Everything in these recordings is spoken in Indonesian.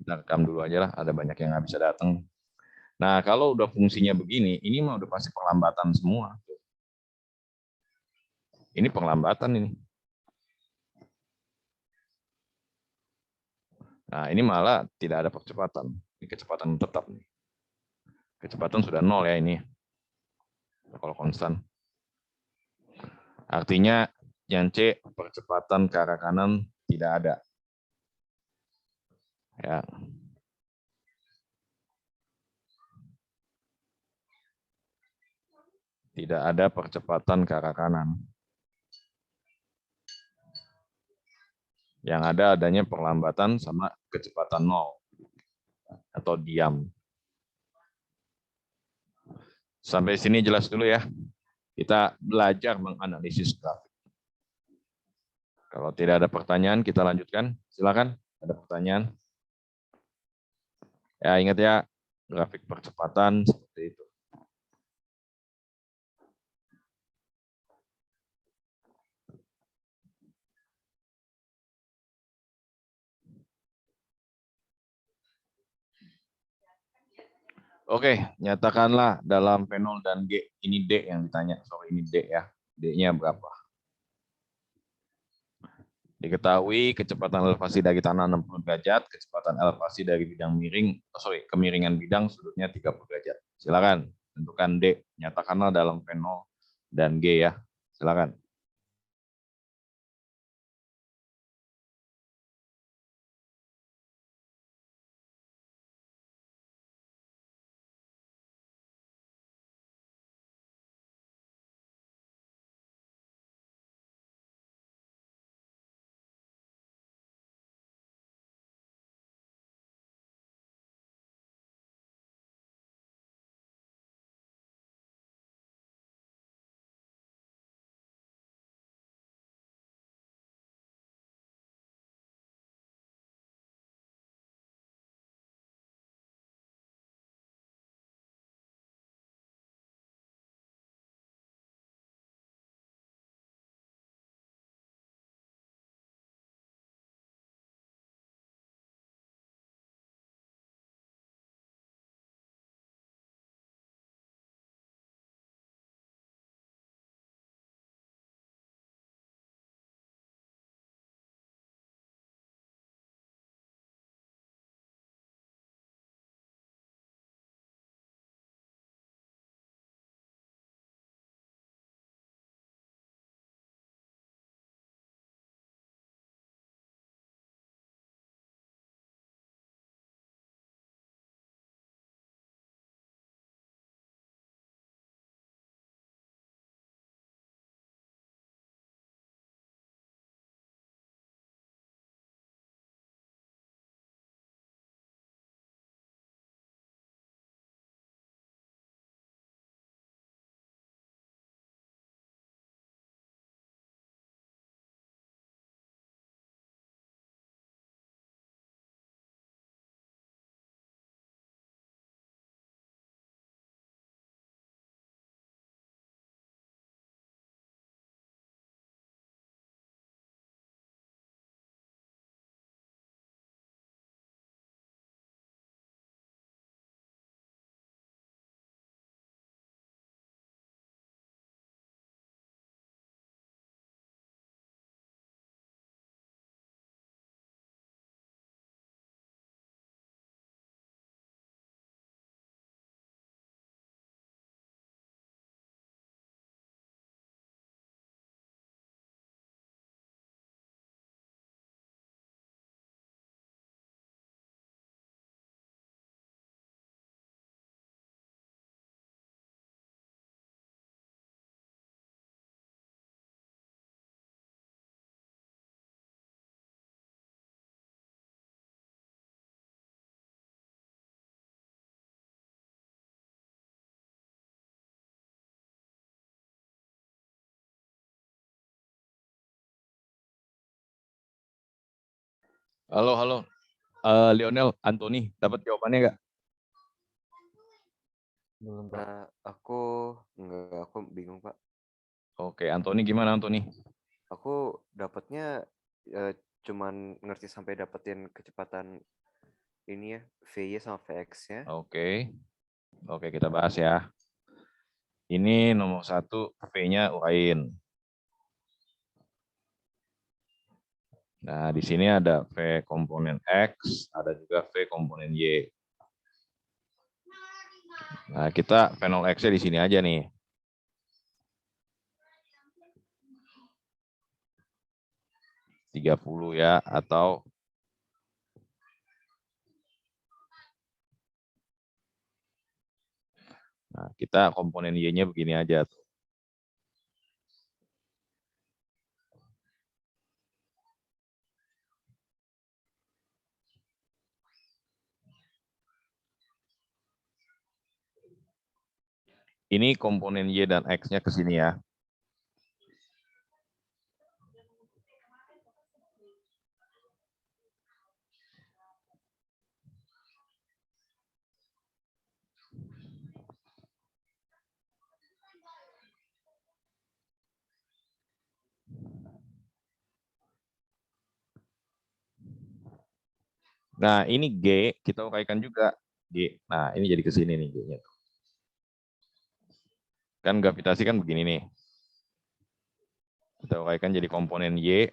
Kita rekam dulu aja lah, ada banyak yang nggak bisa datang. Nah, kalau udah fungsinya begini, ini mah udah pasti perlambatan semua. Ini perlambatan ini. Nah, ini malah tidak ada percepatan. Ini kecepatan tetap nih. Kecepatan sudah nol ya ini. Kalau konstan. Artinya yang C, percepatan ke arah kanan tidak ada. Ya. Tidak ada percepatan ke arah kanan. Yang ada adanya perlambatan sama kecepatan nol atau diam. Sampai sini jelas dulu ya. Kita belajar menganalisis grafik. Kalau tidak ada pertanyaan, kita lanjutkan. Silakan, ada pertanyaan. Ya, ingat ya, grafik percepatan seperti itu. Oke, nyatakanlah dalam P0 dan G. Ini D yang ditanya. Sorry, ini D ya. D-nya berapa? Diketahui kecepatan elevasi dari tanah 60 derajat, kecepatan elevasi dari bidang miring, kemiringan bidang sudutnya 30 derajat. Silakan tentukan D. Nyatakanlah dalam P0 dan G ya. Silakan. Halo, halo. Lionel, Anthony, dapat jawabannya nggak? Belum, Pak. Aku bingung, Pak. Oke, Anthony gimana, Anthony? Aku dapatnya cuman ngerti sampai dapetin kecepatan ini ya, V-nya sama VX-nya. Oke. Oke, kita bahas ya. Ini nomor 1, V-nya urain. Nah, di sini ada V komponen X, ada juga V komponen Y. Nah, kita fenol X-nya di sini aja nih. (30) ya, atau nah, kita komponen Y-nya begini aja tuh. Ini komponen Y dan X-nya ke sini ya. Nah, ini G, kita uraikan juga. G. Nah, ini jadi ke sini nih G-nya. Kan gravitasi kan begini nih. Kita uraikan jadi komponen Y,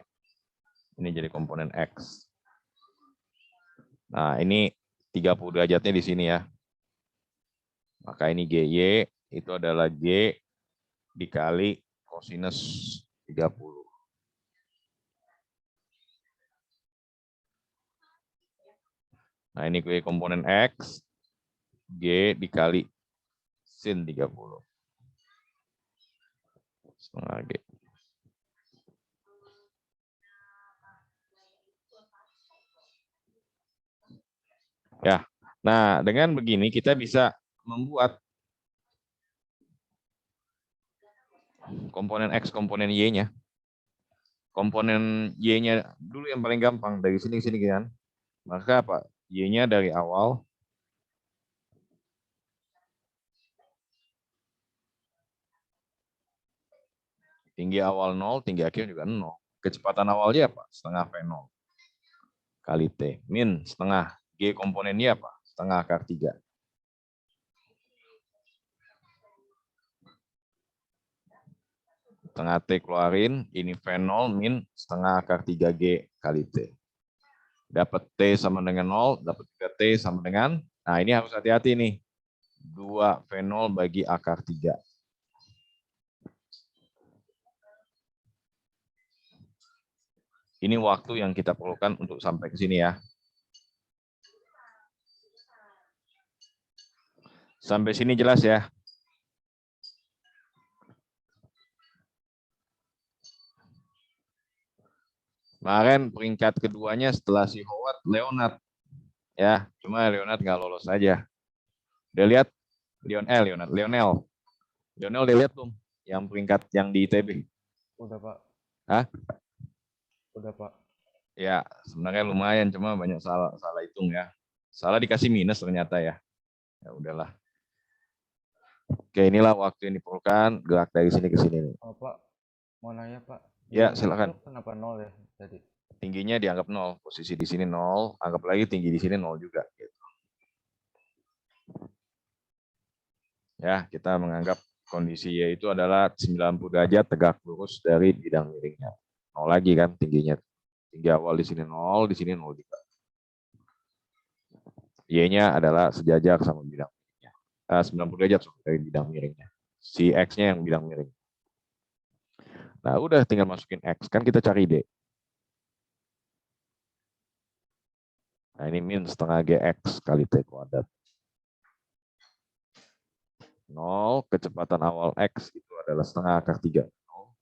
ini jadi komponen X. Nah, ini 30 derajatnya di sini ya. Maka ini GY itu adalah G dikali kosinus 30. Nah, ini komponen X, G dikali sin 30. Setengah G. Ya, nah dengan begini kita bisa membuat komponen X, komponen Y-nya. Komponen Y-nya dulu yang paling gampang, dari sini ke sini kan. Maka apa? Y-nya dari awal tinggi awal 0, tinggi akhir juga 0. Kecepatan awalnya apa? Setengah V0 kali T. Min setengah. G komponennya apa? Setengah akar 3. Setengah T keluarin, ini V0 min setengah akar 3G kali T. Dapat T sama dengan 0, dapat juga T sama dengan, nah ini harus hati-hati nih. 2 V0 bagi akar 3. Ini waktu yang kita perlukan untuk sampai ke sini ya. Sampai sini jelas ya. Kemarin peringkat keduanya setelah si Howard, Leonard. Ya, cuma Leonard nggak lolos aja. Udah lihat? Lionel udah lihat belum? Yang peringkat yang di ITB? Udah, Pak. Hah? Udah, Pak. Ya, sebenarnya lumayan, cuma banyak salah hitung ya. Salah dikasih minus ternyata ya. Ya udahlah. Oke, inilah waktu yang diperlukan, gerak dari sini ke sini nih. Oh, Pak, mau nanya, Pak. Ya, Yang silakan. itu kenapa 0 ya tadi? Tingginya dianggap 0, posisi di sini 0, anggap lagi tinggi di sini 0 juga. Gitu. Ya, kita menganggap kondisi Y itu adalah 90 derajat tegak lurus dari bidang miringnya. 0 lagi kan tingginya. Tinggi awal di sini 0, di sini 0 juga. Y-nya adalah sejajar sama bidang miringnya. 90 derajat dari bidang miringnya. Si X-nya yang bidang miring. Nah, udah tinggal masukin X. Kan kita cari D. Nah, ini min setengah GX kali T kuadrat. 0, kecepatan awal X itu adalah setengah akar 3. 0.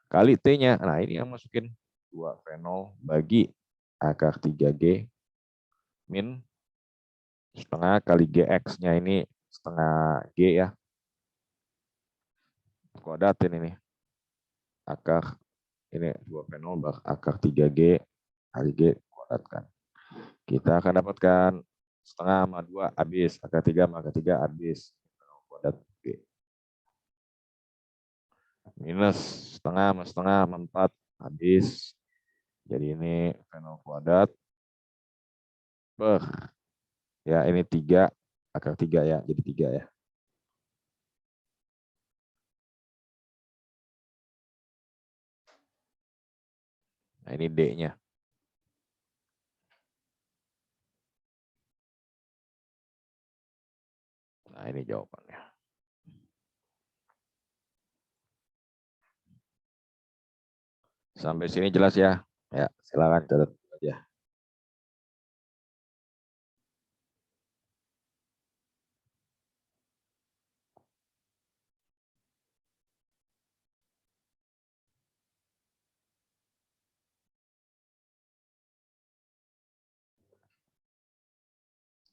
Kali T-nya. Nah, ini yang masukin 2 V0 bagi akar 3G min setengah kali GX-nya ini setengah G ya. Kuadratin ini. Akar ini 2 V0 bagi akar 3G kali G kuadratkan. Kita akan dapatkan setengah sama 2 habis. Akar 3 sama akar 3 habis. Kuadrat G. Minus setengah sama setengah sama 4 habis. Jadi ini V0 kuadrat per. Ya, ini 3, akar 3 ya, jadi 3 ya. Nah, ini D-nya. Nah, ini jawabannya. Sampai sini jelas ya? Ya, silakan catat aja.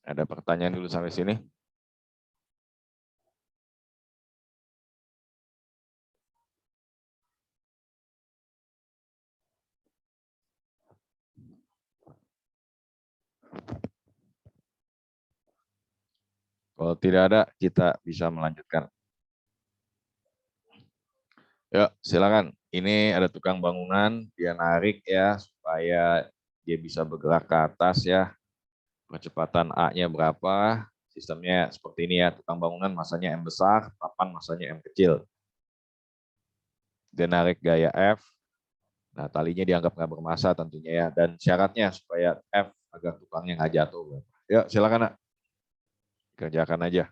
Ada pertanyaan dulu sampai sini? Kalau tidak ada, kita bisa melanjutkan. Yuk, silakan. Ini ada tukang bangunan, dia narik ya, supaya dia bisa bergerak ke atas ya. Kecepatan A-nya berapa? Sistemnya seperti ini ya, tukang bangunan masanya M besar, papan masanya M kecil. Dia narik gaya F, nah talinya dianggap nggak bermassa tentunya ya, dan syaratnya supaya F agar tukangnya nggak jatuh. Yuk, silakan nak. Kerjakan aja.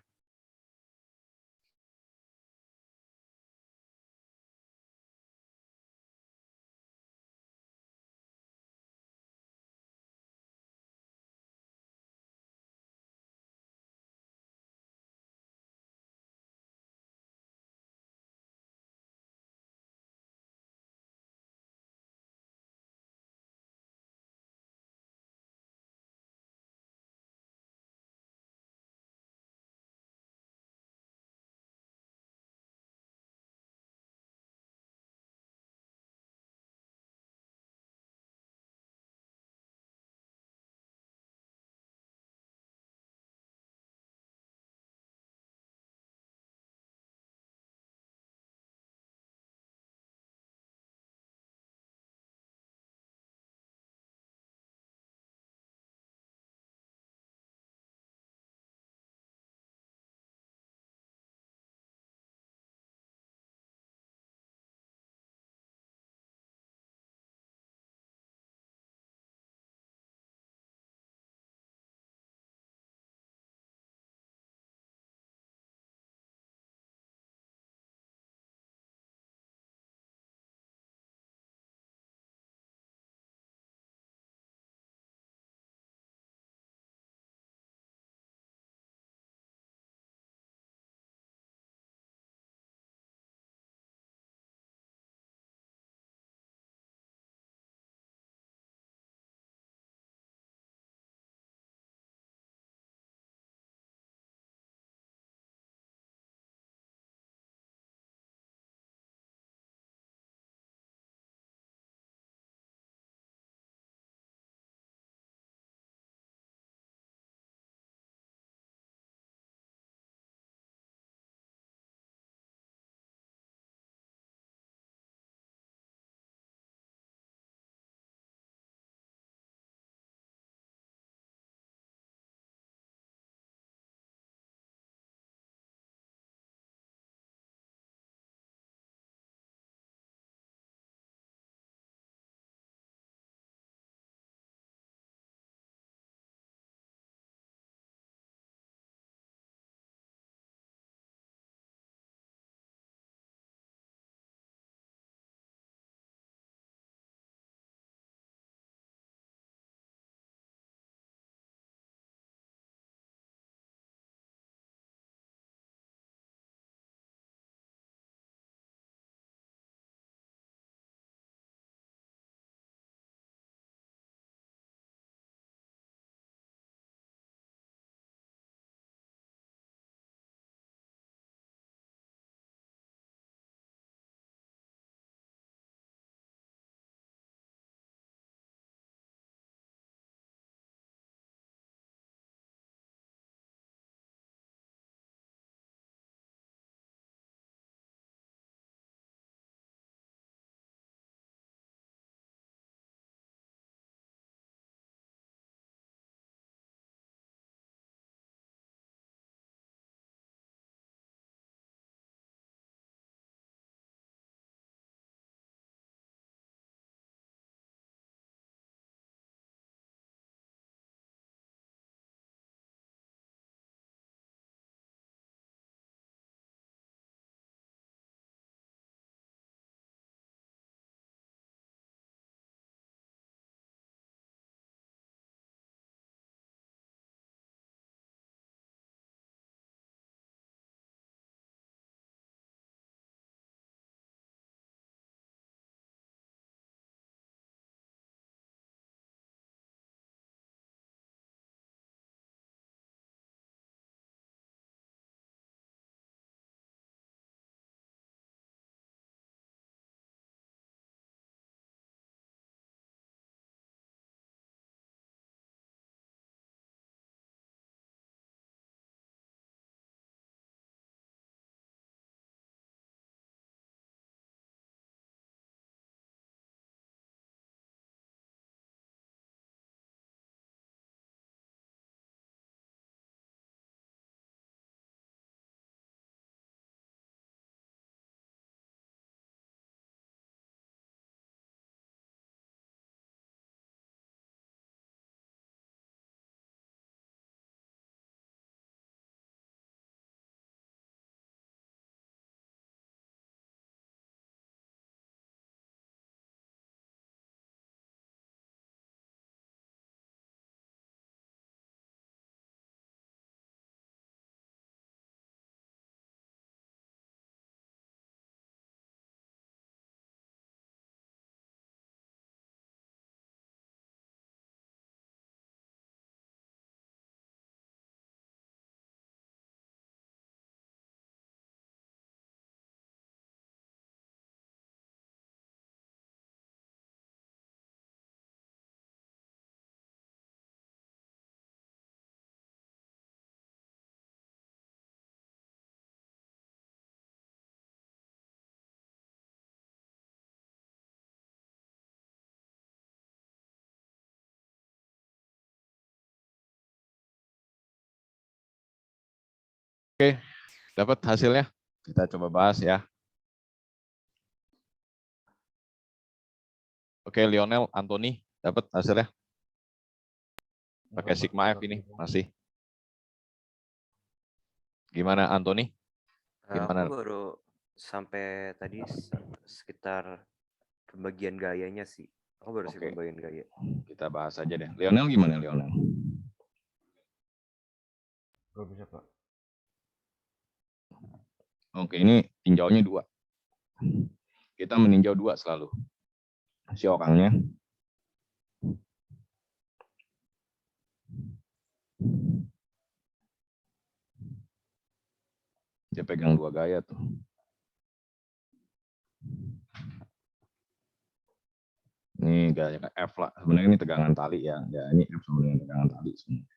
Dapat hasilnya? Kita coba bahas ya. Oke, Lionel, Anthony, dapat hasilnya? Pakai Enggak, Pak. sigma F Udah ini belum. masih. Gimana Anthony? Aku Gimana? baru sampai tadi sekitar pembagian gayanya sih. Aku baru sih Oke, pembagian gaya. kita bahas aja deh. Lionel gimana Lionel? Belum bisa, Pak. Oke, ini tinjaunya 2. Kita meninjau 2 selalu. Si orangnya. Dia pegang 2 gaya tuh. Ini gaya F lah. Sebenarnya ini tegangan tali ya. Ya ini F sama dengan tegangan tali sebenarnya.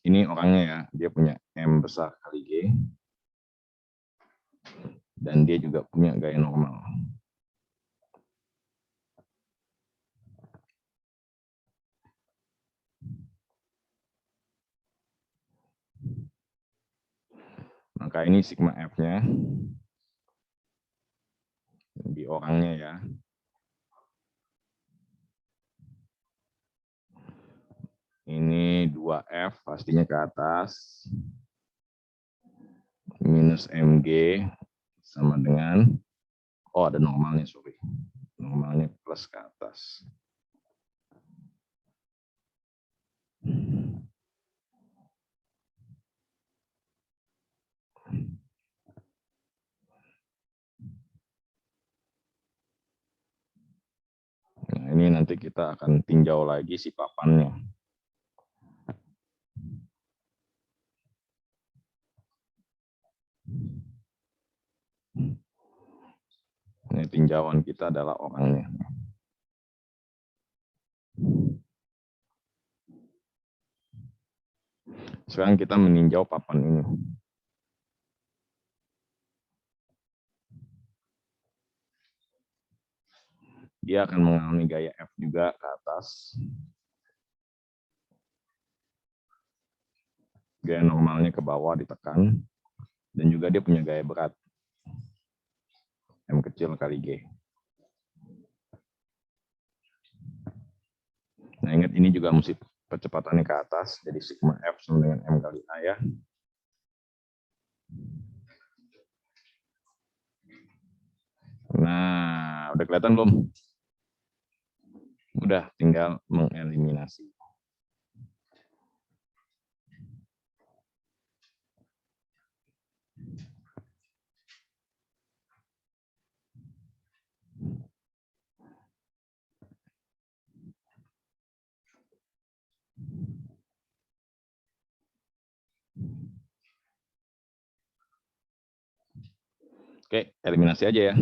Ini orangnya ya. Dia punya M besar kali G. Dan dia juga punya gaya normal. Maka ini sigma F-nya. Di orangnya ya. Ini 2F pastinya ke atas. Minus MG sama dengan, oh ada normalnya, sorry. Normalnya plus ke atas. Nah, ini nanti kita akan tinjau lagi si papannya. Ini tinjauan kita adalah orangnya. Sekarang kita meninjau papan ini. Dia akan mengalami gaya F juga ke atas. Gaya normalnya ke bawah ditekan. Dan juga dia punya gaya berat. M kecil kali G. Nah ingat ini juga mesti percepatannya ke atas. Jadi sigma F sama dengan M kali A ya. Nah, udah kelihatan belum? Udah, tinggal mengeliminasi. Oke, eliminasi aja ya.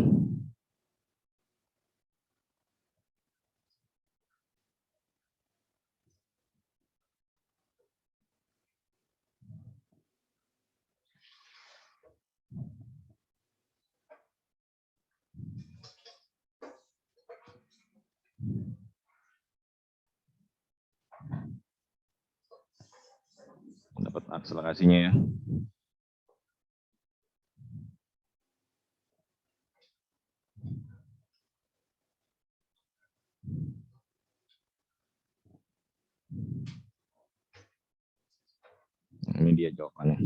Dapat akselerasinya ya. Ini dia jawabannya.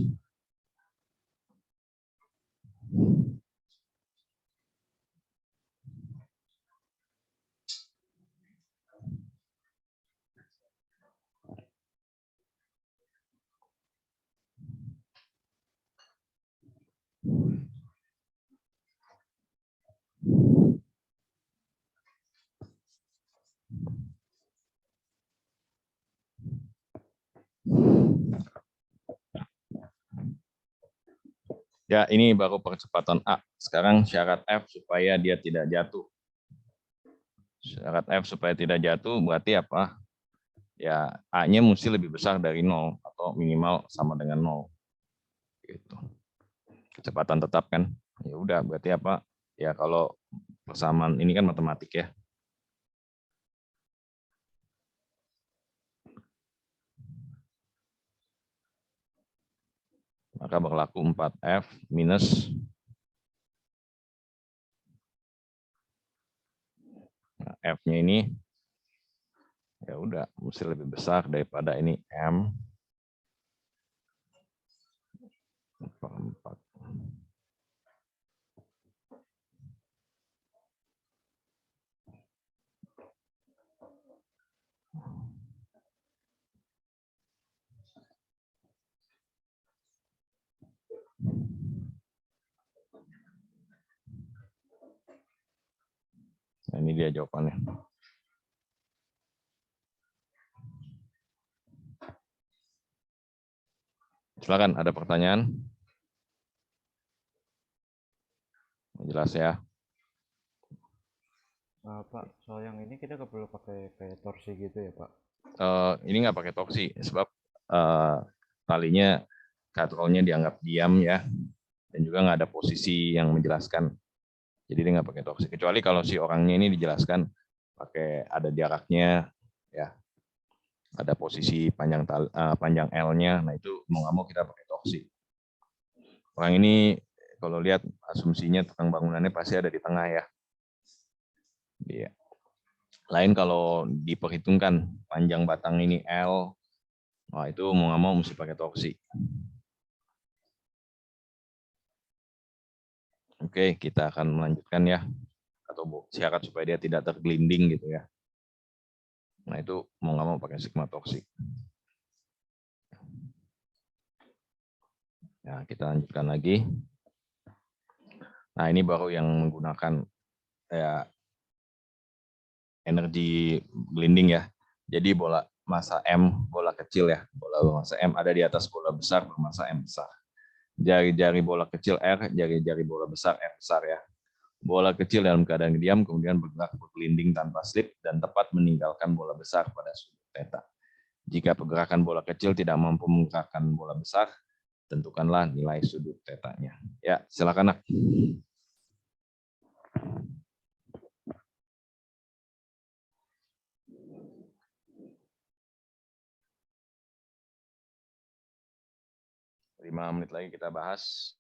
Ya, ini baru percepatan A. Sekarang syarat F supaya dia tidak jatuh. Syarat F supaya tidak jatuh berarti apa? Ya, A-nya mesti lebih besar dari 0 atau minimal sama dengan 0. Gitu. Kecepatan tetap kan? Ya udah, berarti apa? Ya kalau persamaan ini kan matematik ya. maka berlaku 4F minus F-nya ini ya udah mesti lebih besar daripada ini M per 4. Nah, ini dia jawabannya. Silakan, ada pertanyaan? Jelas ya. Pak, soal yang ini kita nggak perlu pakai kayak torsi gitu ya Pak? Ini nggak pakai toksi sebab talinya katrolnya dianggap diam ya, dan juga nggak ada posisi yang menjelaskan. Jadi dia nggak pakai toksi. Kecuali kalau si orangnya ini dijelaskan pakai ada jaraknya, ya, ada posisi panjang L-nya. Nah itu mau nggak mau kita pakai toksi. Orang ini kalau lihat asumsinya tukang bangunannya pasti ada di tengah ya. Iya. Lain kalau diperhitungkan panjang batang ini L, wah itu mau nggak mau mesti pakai toksi. Oke, kita akan melanjutkan ya, atau syarat supaya dia tidak tergelinding gitu ya. Nah itu mau nggak mau pakai sigma toksik. Ya, kita lanjutkan lagi. Nah ini baru yang menggunakan ya, energi gelinding ya. Jadi bola massa M, bola kecil ya, bola bermassa M ada di atas bola besar bermassa M besar. Jari-jari bola kecil R, jari-jari bola besar R besar ya. Bola kecil dalam keadaan diam kemudian bergerak bergelinding tanpa slip dan tepat meninggalkan bola besar pada sudut theta. Jika pergerakan bola kecil tidak mampu menggerakkan bola besar, tentukanlah nilai sudut theta-nya. Ya, silakan Nak. Lima menit lagi kita bahas.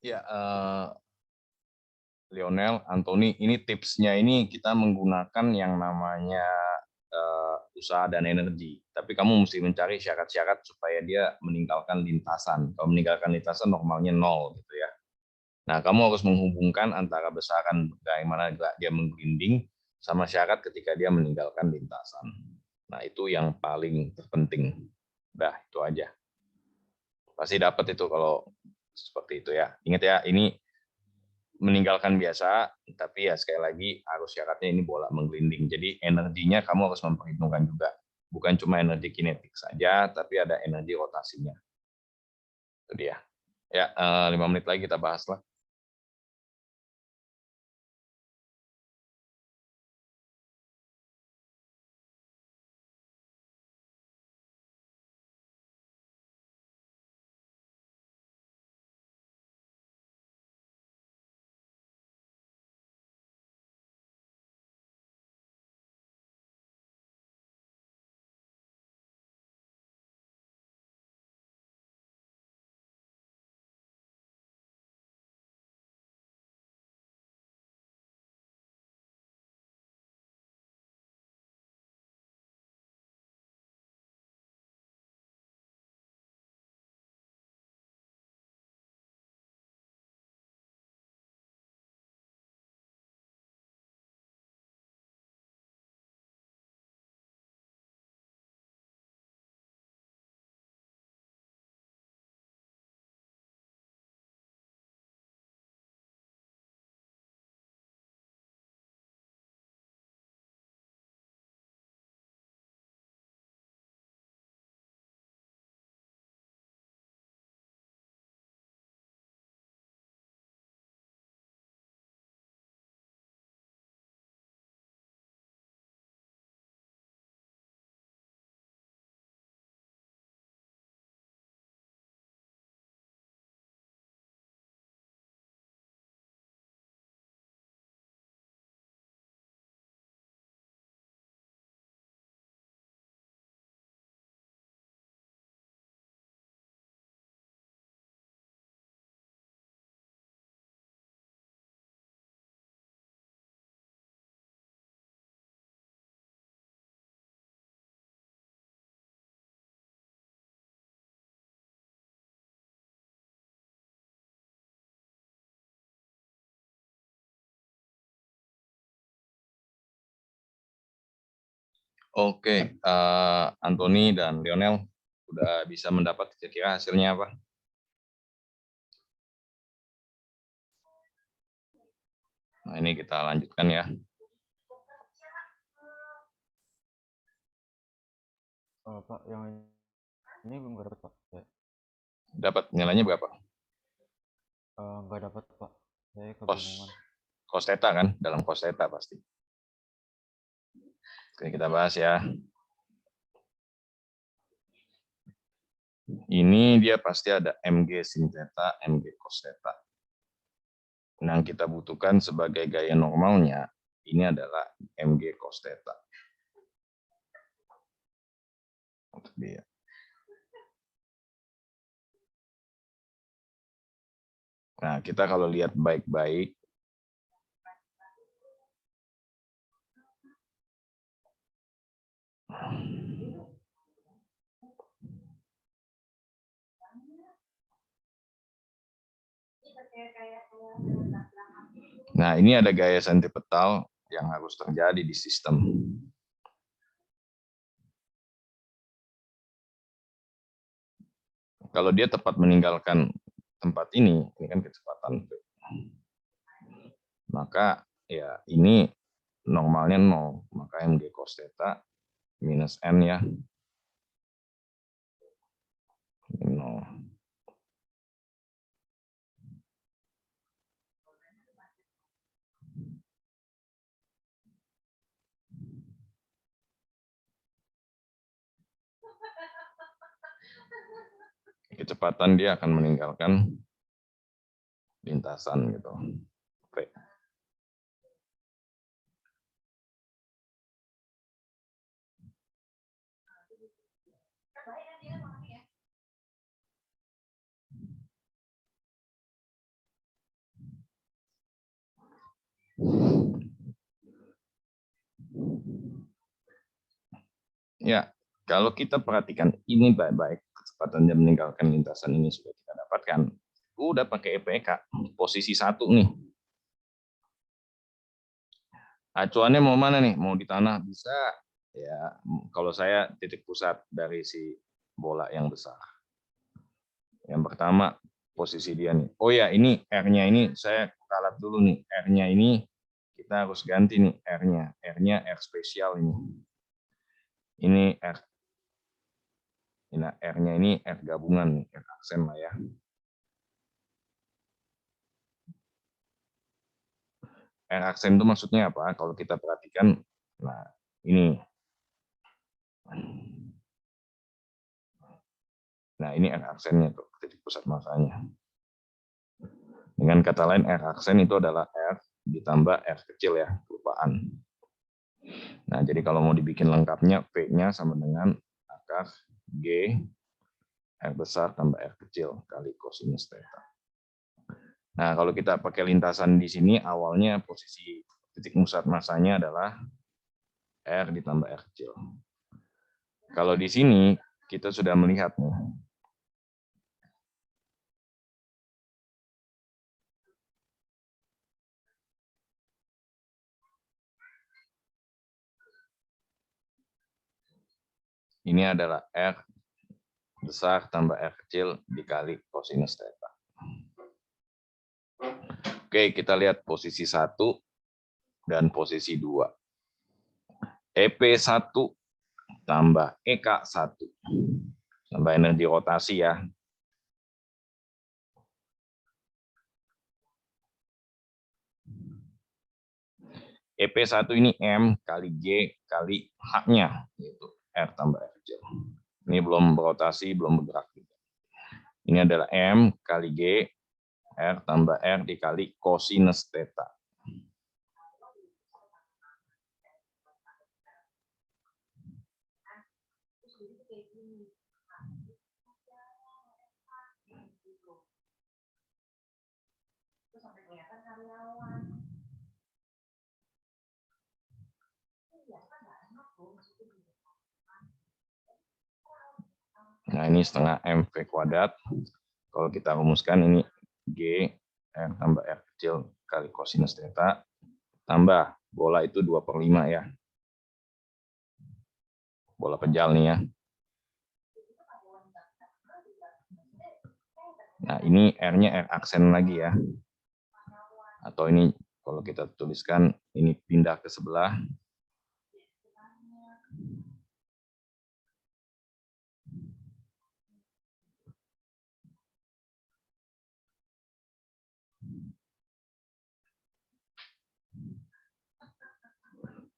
Ya, Lionel, Anthony, ini tipsnya ini kita menggunakan yang namanya usaha dan energi. Tapi kamu mesti mencari syarat-syarat supaya dia meninggalkan lintasan. Kalau meninggalkan lintasan normalnya 0 gitu ya. Nah, kamu harus menghubungkan antara besaran bagaimana dia menggelinding sama syarat ketika dia meninggalkan lintasan. Nah, itu yang paling terpenting. Udah, itu aja. Pasti dapat itu kalau seperti itu ya. Ingat ya, ini meninggalkan biasa, tapi ya sekali lagi harus syaratnya ini bola menggelinding. Jadi energinya kamu harus memperhitungkan juga. Bukan cuma energi kinetik saja, tapi ada energi rotasinya. Itu dia. Ya, 5 menit lagi kita bahas lah. Oke, Anthony dan Lionel udah bisa mendapat kira-kira hasilnya apa? Nah, ini kita lanjutkan ya. Pak, yang ini belum dapat Pak. Dapat nilainya berapa? Nggak dapat Pak. Saya Cos, kebingungan. cos theta kan? Dalam cos theta pasti. Oke, kita bahas ya. Ini dia pasti ada Mg sin theta, Mg cos theta. Yang kita butuhkan sebagai gaya normalnya, ini adalah Mg cos theta. Untuk dia. Nah, kita kalau lihat baik-baik, nah ini ada gaya sentripetal yang harus terjadi di sistem. Kalau dia tepat meninggalkan tempat ini kan kecepatan. Maka ya ini normalnya 0, maka Mg cos theta minus N ya. 0. Kecepatan dia akan meninggalkan lintasan gitu. Oke. Ya, kalau kita perhatikan ini baik-baik, kecepatan dia meninggalkan lintasan ini sudah kita dapatkan. Udah pakai EPK, posisi 1 nih. Acuannya mau mana nih? Mau di tanah bisa. Ya, kalau saya titik pusat dari si bola yang besar. Yang pertama posisi dia nih. Oh ya, ini R-nya ini saya kalat dulu nih. R-nya ini kita harus ganti nih R-nya. R-nya R spesial ini. Ini R. Ini R-nya ini R gabungan nih, R aksen lah ya. R aksen itu maksudnya apa? Kalau kita perhatikan, nah ini. Nah ini R aksennya tuh, titik pusat masanya. Dengan kata lain R aksen itu adalah R ditambah R kecil ya, kelupaan. Nah jadi kalau mau dibikin lengkapnya, P-nya sama dengan akar G R besar tambah R kecil kali kosinus theta. Nah kalau kita pakai lintasan di sini, awalnya posisi titik pusat masanya adalah R ditambah R kecil. Kalau di sini kita sudah melihat nih, ini adalah R besar tambah R kecil dikali kosinus theta. Oke, kita lihat posisi 1 dan posisi 2. EP1 tambah EK1. Tambah energi rotasi ya. EP1 ini M kali G kali H-nya, yaitu R tambah R kecil. Ini belum berotasi, belum bergerak. Ini adalah M kali G, R tambah R dikali kosinus theta. Nah, ini setengah MV kuadrat. Kalau kita rumuskan ini G R tambah R kecil kali kosinus theta tambah bola itu 2/5 ya. Bola pejal nih ya. Nah, ini R-nya R aksen lagi ya. Atau ini kalau kita tuliskan ini pindah ke sebelah.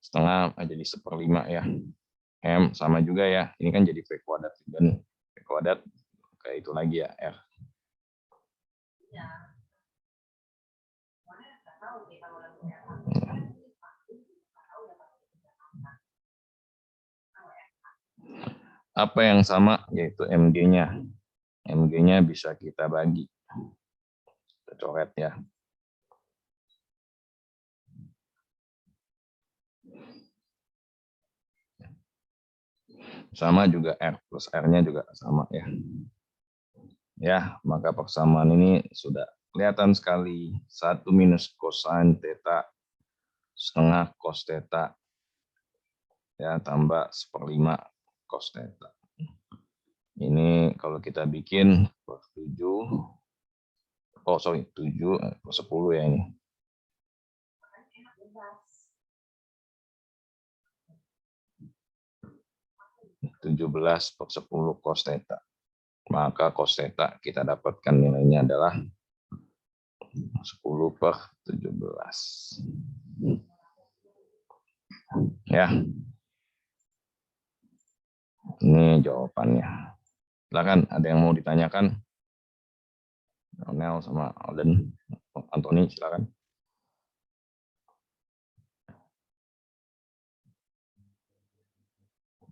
Setengah jadi 1/5 ya. M sama juga ya. Ini kan jadi V kuadrat dan V kuadrat kayak itu lagi ya R. Apa yang sama yaitu MG-nya. MG-nya bisa kita bagi. Kita coret ya. Sama juga R plus R-nya juga sama ya. Ya, maka persamaan ini sudah kelihatan sekali. 1 minus kosin theta setengah cos theta ya tambah 1/5 cos theta. Ini kalau kita bikin per 7, 7 per 10 ya ini. 17 per 10 cos theta. Maka cos theta kita dapatkan nilainya adalah 10 per 17. Ya. Ini jawabannya. Silakan, ada yang mau ditanyakan? Ronel sama Alden, Anthony, silakan.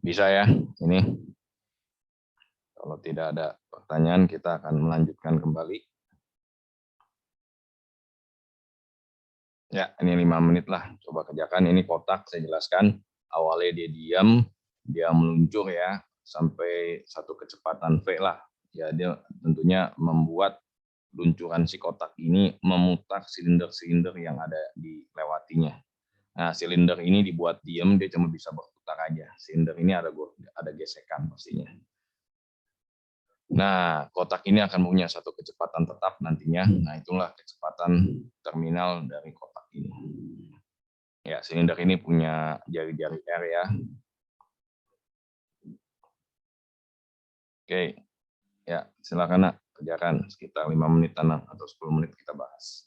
Bisa ya, ini. Kalau tidak ada pertanyaan, kita akan melanjutkan kembali. Ya, ini 5 menit lah. Coba kerjakan. Ini kotak, saya jelaskan. Awalnya dia diam, dia meluncur ya, sampai satu kecepatan V lah. Ya, dia tentunya membuat luncuran si kotak ini memutar silinder-silinder yang ada di lewatinya. Nah, silinder ini dibuat diam, dia cuma bisa berputar aja. Silinder ini ada gesekan pastinya. Nah, kotak ini akan punya satu kecepatan tetap nantinya. Nah, itulah kecepatan terminal dari kotak ini. Ya, silinder ini punya jari-jari R ya. Oke, ya silakan nak kerjakan sekitar 5 menitan atau 10 menit kita bahas.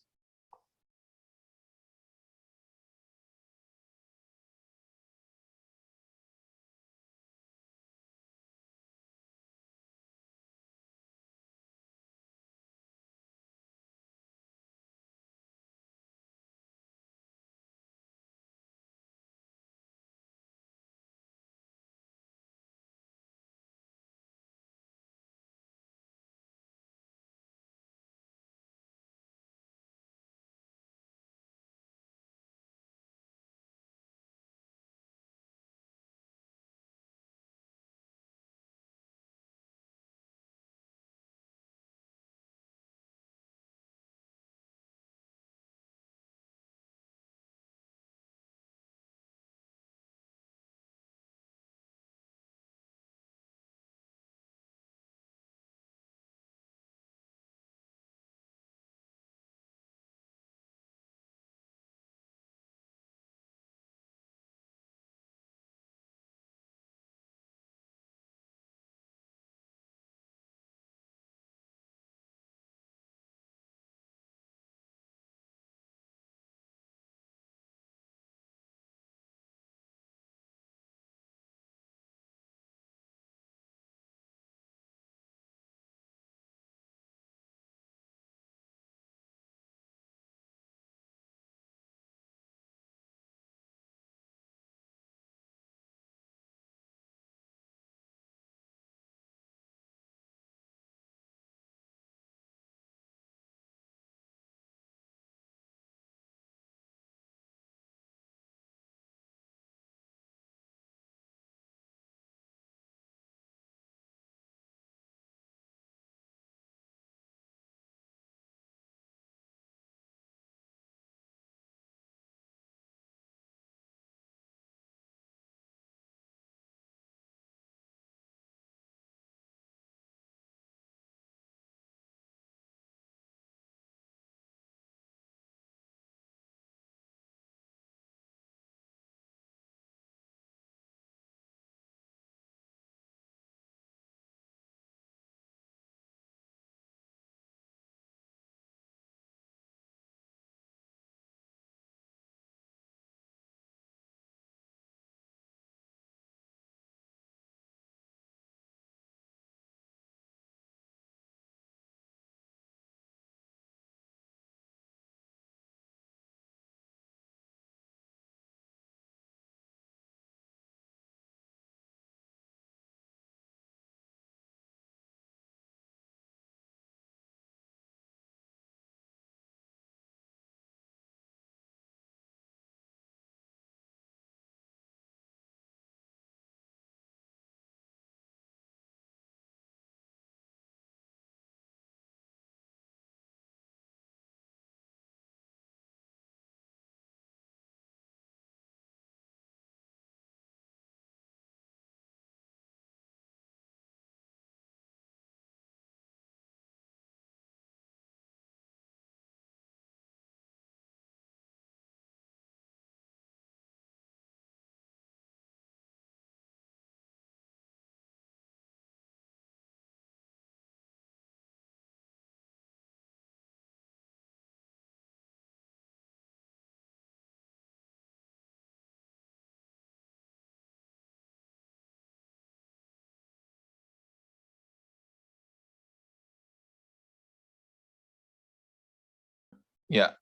Ya,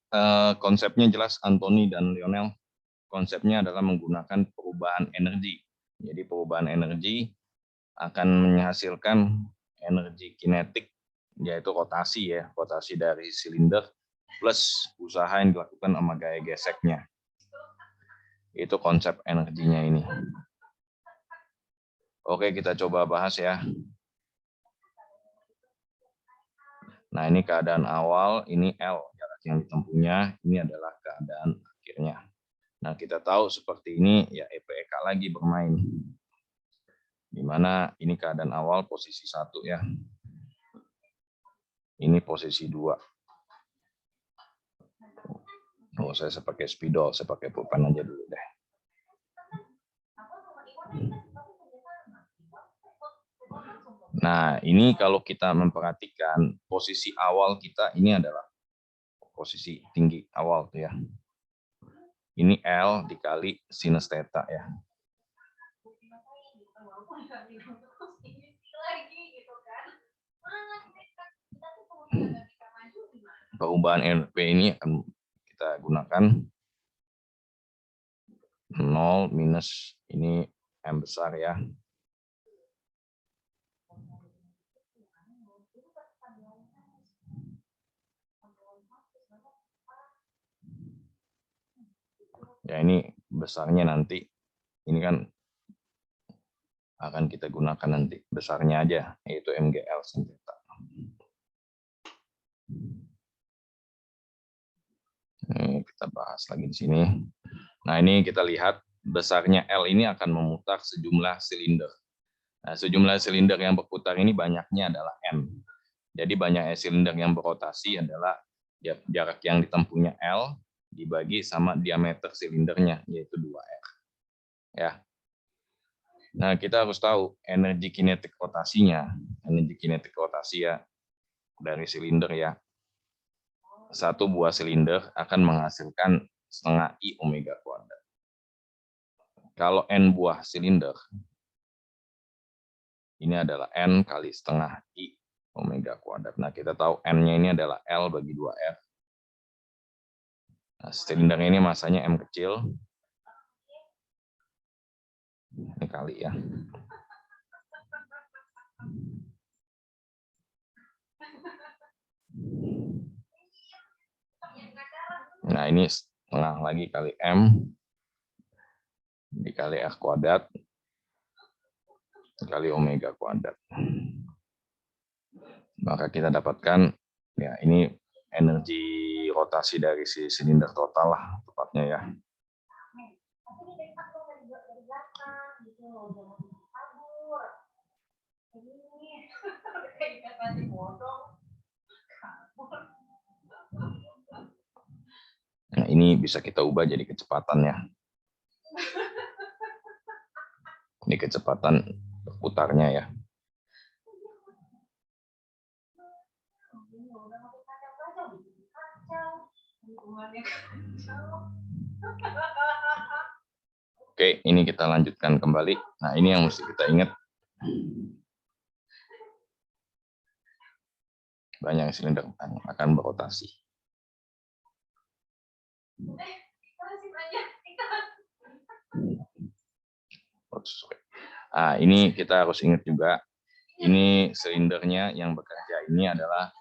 konsepnya jelas Anthony dan Lionel. Konsepnya adalah menggunakan perubahan energi. Jadi perubahan energi akan menghasilkan energi kinetik, yaitu rotasi ya, rotasi dari silinder plus usaha yang dilakukan sama gaya geseknya. Itu konsep energinya ini. Oke, kita coba bahas ya. Nah, ini keadaan awal, ini L, jarak yang ditempuhnya, ini adalah keadaan akhirnya. Nah, kita tahu seperti ini, ya EPEK lagi bermain. Di mana ini keadaan awal posisi 1 ya. Ini posisi 2. Oh, saya pakai spidol, saya pakai pulpen aja dulu deh. Nah, ini kalau kita memperhatikan posisi awal kita ini adalah posisi tinggi awal tuh ya. Ini L dikali sinus theta ya. Perubahan NP ini akan kita gunakan 0 minus ini M besar ya. Ya ini besarnya nanti, ini kan akan kita gunakan nanti besarnya aja, yaitu MGL sin theta. Ini kita bahas lagi di sini. Nah ini kita lihat besarnya L ini akan memutar sejumlah silinder. Nah sejumlah silinder yang berputar ini banyaknya adalah M. Jadi banyaknya silinder yang berotasi adalah jarak yang ditempuhnya L dibagi sama diameter silindernya, yaitu 2R. Ya. Nah, kita harus tahu energi kinetik rotasinya. Energi kinetik rotasi ya dari silinder ya. Satu buah silinder akan menghasilkan setengah I omega kuadrat. Kalau N buah silinder, ini adalah N kali setengah I omega kuadrat. Nah, kita tahu N-nya ini adalah L bagi 2R. Nah, silinder ini masanya M kecil. Ini kali ya. Nah, ini setengah lagi kali M dikali R kuadrat kali omega kuadrat. Maka kita dapatkan ya ini energi rotasi dari si silinder total lah tepatnya ya. Nah, ini bisa kita ubah jadi kecepatan ya. Ini kecepatan berputarnya ya. Oke, ini kita lanjutkan kembali. Nah, ini yang mesti kita ingat. Banyak silinder akan berotasi. Nah, ini kita harus ingat juga, ini silindernya yang bekerja ini adalah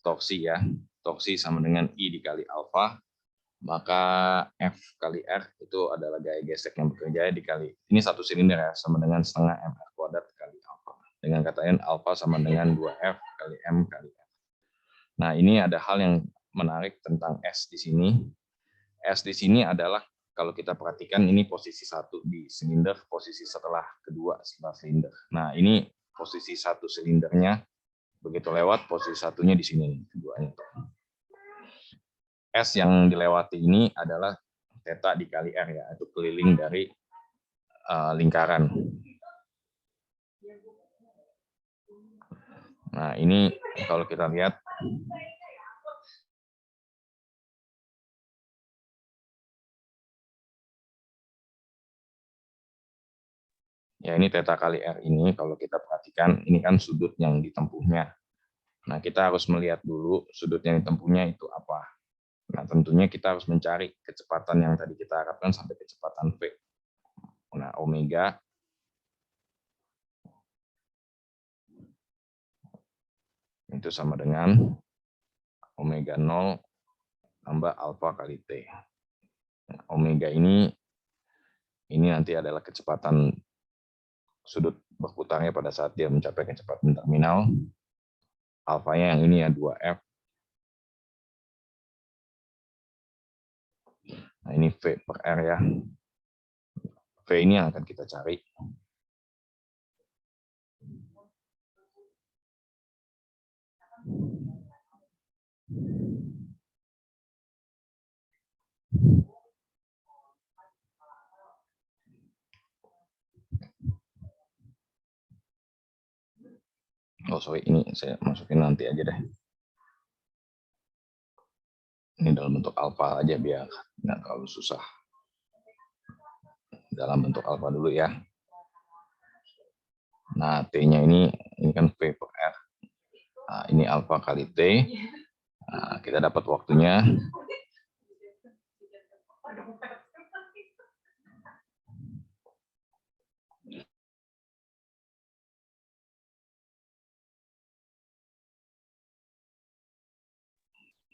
torsi ya. Torsi sama dengan I dikali alfa, maka F kali R itu adalah gaya gesek yang bekerja dikali, ini satu silinder ya, sama dengan setengah MR kuadrat kali alfa. Dengan kata lain, alfa sama dengan 2F kali M kali R. Nah, ini ada hal yang menarik tentang S di sini. S di sini adalah kalau kita perhatikan ini posisi 1 di silinder, posisi setelah kedua setelah silinder. Nah, ini posisi 1 silindernya, begitu lewat posisi 1-nya di sini, keduanya. S yang dilewati ini adalah theta dikali R ya, itu keliling dari lingkaran. Nah, ini kalau kita lihat, ya ini theta kali R ini kalau kita perhatikan, ini kan sudut yang ditempuhnya. Nah, kita harus melihat dulu sudut yang ditempuhnya itu apa. Nah, tentunya kita harus mencari kecepatan yang tadi kita harapkan sampai kecepatan V. Nah, omega itu sama dengan omega 0 tambah alfa kali T. Nah, omega ini nanti adalah kecepatan sudut berputarnya pada saat dia mencapai kecepatan terminal. Alfanya yang ini ya 2F. Nah, ini V per R ya. V ini yang akan kita cari. Oh sorry, ini saya masukin nanti aja deh. Ini dalam bentuk alfa aja biar nggak terlalu susah. Dalam bentuk alfa dulu ya. Nah, T-nya ini kan V per R. Nah, ini alfa kali T. Nah, kita dapat waktunya.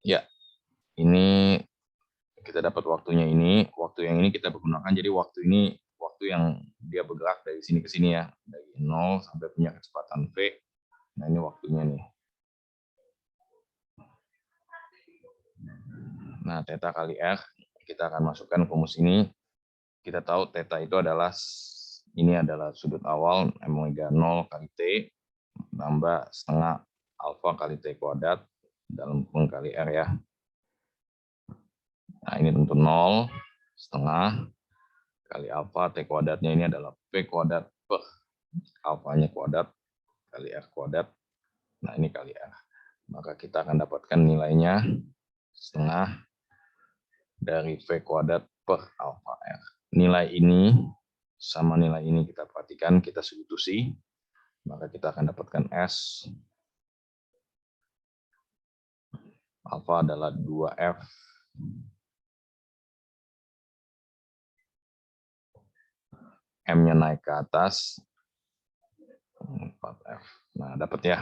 Ya, ini kita dapat waktunya ini. Waktu yang ini kita gunakan. Jadi waktu ini waktu yang dia bergerak dari sini ke sini ya. Dari 0 sampai punya kecepatan V. Nah, ini waktunya nih. Nah, theta kali R. Kita akan masukkan rumus ini. Kita tahu theta itu adalah sudut awal omega 0 kali T tambah setengah alfa kali T kuadrat dalam kurung kali R ya. Nah, ini tentu 0 setengah kali alfa T kuadratnya ini adalah P kuadrat per alfanya kuadrat kali R kuadrat. Nah, ini kali R. Maka kita akan dapatkan nilainya setengah dari V kuadrat per alfa R. Nilai ini sama nilai ini kita perhatikan, kita substitusi, maka kita akan dapatkan S alfa adalah 2F M-nya naik ke atas 4F. Nah, dapat ya.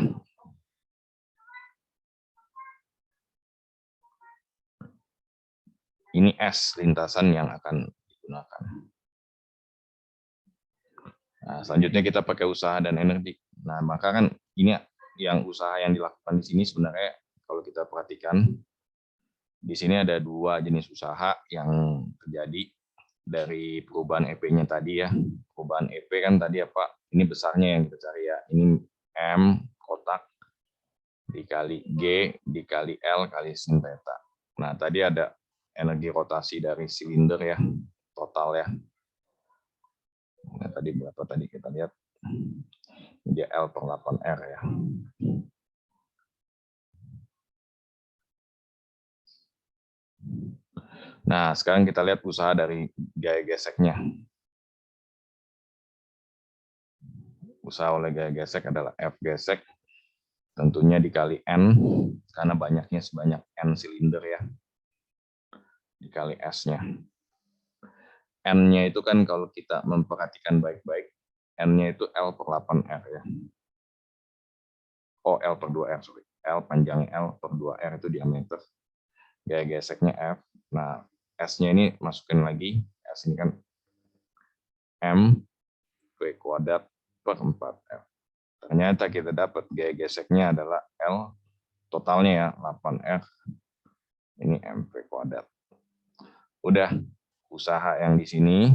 Ini S lintasan yang akan digunakan. Nah, selanjutnya kita pakai usaha dan energi. Nah, maka kan ini yang usaha yang dilakukan di sini sebenarnya kalau kita perhatikan di sini ada dua jenis usaha yang terjadi dari perubahan EP-nya tadi ya. Perubahan EP kan tadi apa? Ini besarnya yang kita cari ya. Ini M kotak dikali G dikali L kali sin theta. Nah, tadi ada energi rotasi dari silinder ya, total ya. Nah, tadi berapa tadi kita lihat? Dia L per 8R ya. Nah, sekarang kita lihat usaha dari gaya geseknya. Usaha oleh gaya gesek adalah F gesek, tentunya dikali N, karena banyaknya sebanyak N silinder ya, dikali S-nya. N-nya itu kan kalau kita memperhatikan baik-baik, N-nya itu L per 8R ya. Oh, L per 2R, sorry. L panjangnya L per 2R itu diameter. Gaya geseknya F. Nah, S-nya ini masukin lagi. S ini kan M V kuadrat per 4F. Ternyata kita dapat gaya geseknya adalah L, totalnya ya, 8R. Ini MV kuadrat. Udah, usaha yang di sini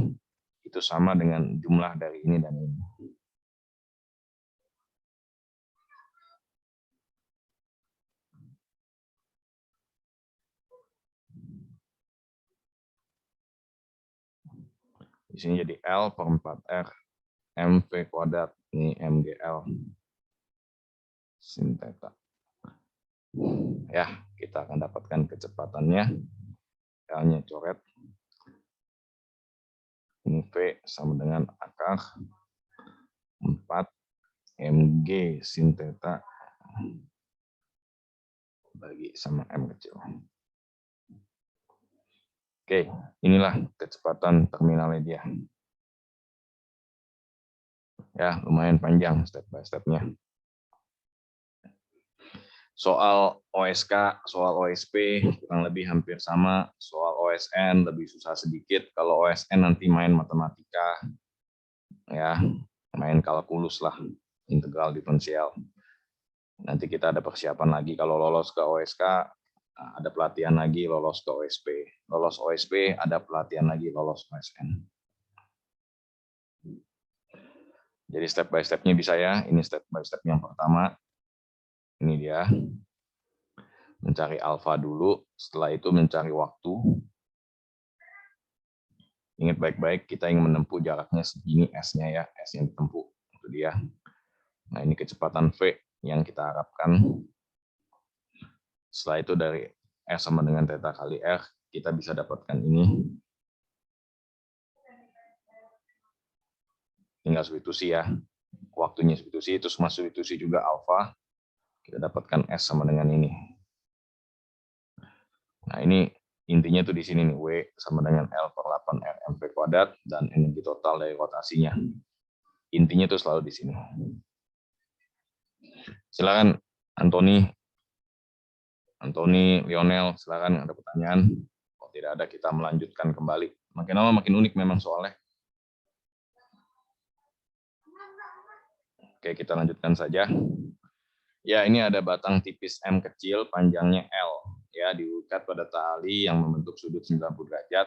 itu sama dengan jumlah dari ini dan ini. Di sini jadi L per 4R, MV kuadrat, ini MGL, sin theta. Ya, kita akan dapatkan kecepatannya, L-nya coret. Ini V sama dengan akar 4 MG sin theta bagi sama M kecil. Oke, inilah kecepatan terminalnya dia. Ya, lumayan panjang step by step-nya. Soal OSK, soal OSP kurang lebih hampir sama. Soal OSN lebih susah sedikit. Kalau OSN nanti main matematika, ya main kalkulus lah, integral diferensial. Nanti kita ada persiapan lagi kalau lolos ke OSK, ada pelatihan lagi lolos ke OSP. Lolos OSP ada pelatihan lagi lolos OSN. Jadi step by step-nya bisa ya. Ini step by step yang pertama. Ini dia. Mencari alfa dulu, setelah itu mencari waktu. Ingat baik-baik, kita ingin menempuh jaraknya segini S-nya ya, S yang ditempuh. Itu dia. Nah, ini kecepatan V yang kita harapkan. Setelah itu dari R sama dengan theta kali R, kita bisa dapatkan ini. Tinggal substitusi ya. Waktunya substitusi, itu semua substitusi juga alfa. Kita dapatkan S sama dengan ini. Nah, ini intinya tuh di sini nih, W sama dengan L per 8 RMV kuadrat dan energi total dari rotasinya. Intinya tuh selalu di sini. Silakan Antoni, Lionel, silakan ada pertanyaan. Kalau tidak ada kita melanjutkan kembali. Makin lama makin unik memang soalnya. Oke, kita lanjutkan saja. Ya, ini ada batang tipis M kecil, panjangnya L. Ya, diikat pada tali yang membentuk sudut 90 derajat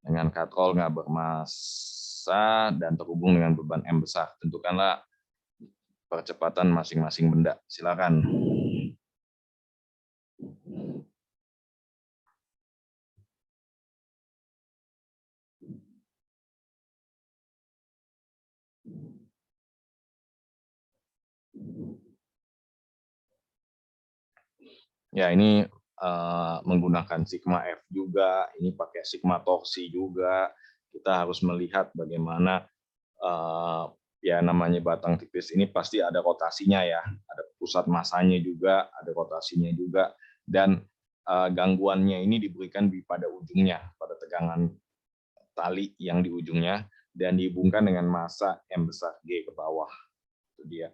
dengan katrol nggak bermassa dan terhubung dengan beban M besar. Tentukanlah percepatan masing-masing benda. Silakan. Ya, ini menggunakan sigma F juga, ini pakai sigma torsi juga. Kita harus melihat bagaimana ya namanya batang tipis ini pasti ada rotasinya ya, ada pusat masanya juga, ada rotasinya juga, dan gangguannya ini diberikan pada ujungnya, pada tegangan tali yang di ujungnya, dan dihubungkan dengan massa M besar G ke bawah. Itu dia.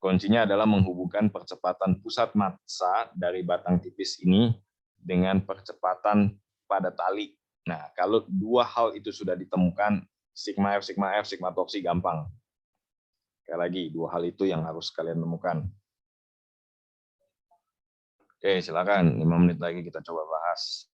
Kuncinya adalah menghubungkan percepatan pusat massa dari batang tipis ini dengan percepatan pada tali. Nah, kalau dua hal itu sudah ditemukan, sigma F, sigma torsi gampang. Sekali lagi, dua hal itu yang harus kalian temukan. Oke, silakan. 5 menit lagi kita coba bahas.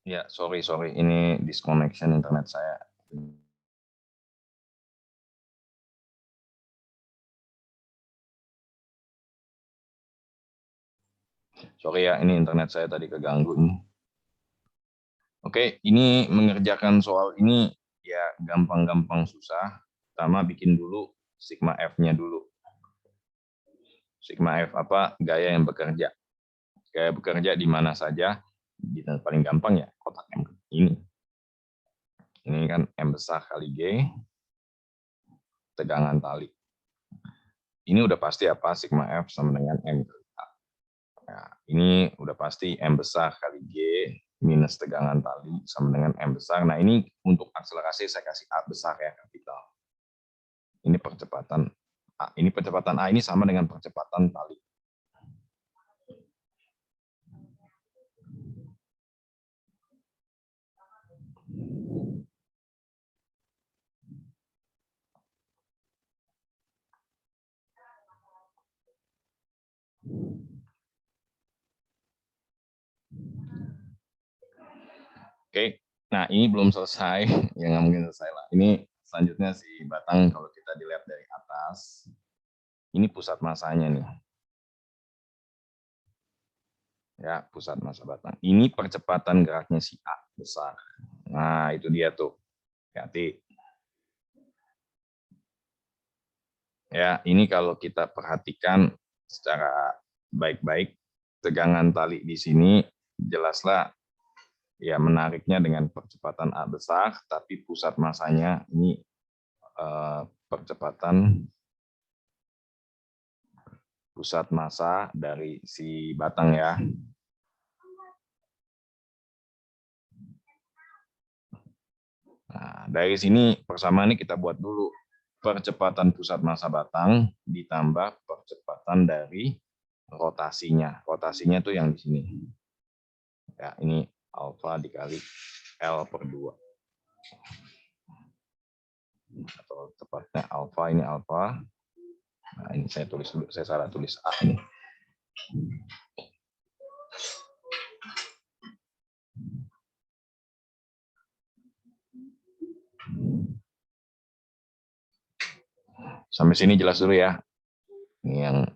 Ya, sorry. Ini disconnection internet saya. Sorry ya, ini internet saya tadi keganggu nih. Oke, ini mengerjakan soal ini ya gampang-gampang susah. Pertama bikin dulu sigma F-nya dulu. Sigma F apa? Gaya yang bekerja. Gaya bekerja di mana saja? Di paling gampang ya kotak M ini. Ini kan M besar kali G, tegangan tali. Ini udah pasti apa? Sigma F sama dengan M kali A. Nah, ini udah pasti M besar kali G minus tegangan tali sama dengan M besar. Nah, ini untuk akselerasi saya kasih A besar ya, kapital. Ini percepatan A. Ini percepatan A ini sama dengan percepatan tali. Oke, nah ini belum selesai, ya nggak mungkin selesai lah. Ini selanjutnya si batang kalau kita dilihat dari atas, ini pusat masanya nih. Ya, pusat massa batang. Ini percepatan geraknya si A besar. Nah, itu dia tuh. Hati. Ya, ini kalau kita perhatikan secara baik-baik, tegangan tali di sini jelaslah ya menariknya dengan percepatan A besar, tapi pusat massanya ini percepatan pusat massa dari si batang ya. Nah, dari sini persamaan ini kita buat dulu. Percepatan pusat massa batang ditambah percepatan dari rotasinya. Rotasinya tuh yang di sini. Ya, ini alfa dikali L per 2. Atau tepatnya alfa, ini alfa. Nah, ini saya tulis dulu, saya salah tulis A ini. Sampai sini jelas dulu ya. Ini yang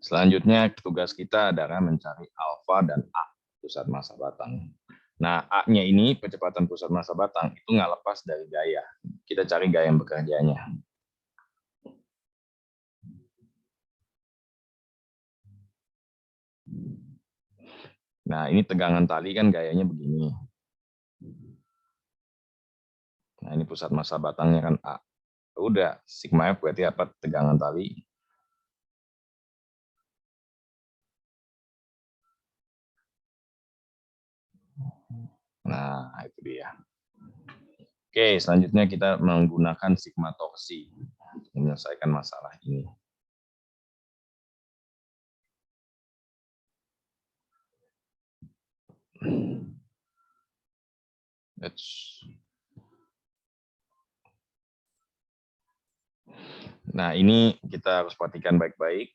selanjutnya tugas kita adalah mencari alfa dan A pusat massa batang. Nah, A-nya ini percepatan pusat massa batang itu nggak lepas dari gaya. Kita cari gaya yang bekerjanya. Nah, ini tegangan tali kan gayanya begini. Nah, ini pusat massa batangnya kan A. Udah, sigma F berarti apa? Tegangan tali. Nah, itu dia. Oke, selanjutnya kita menggunakan sigma torsi untuk menyelesaikan masalah ini. Nah, ini kita harus perhatikan baik-baik.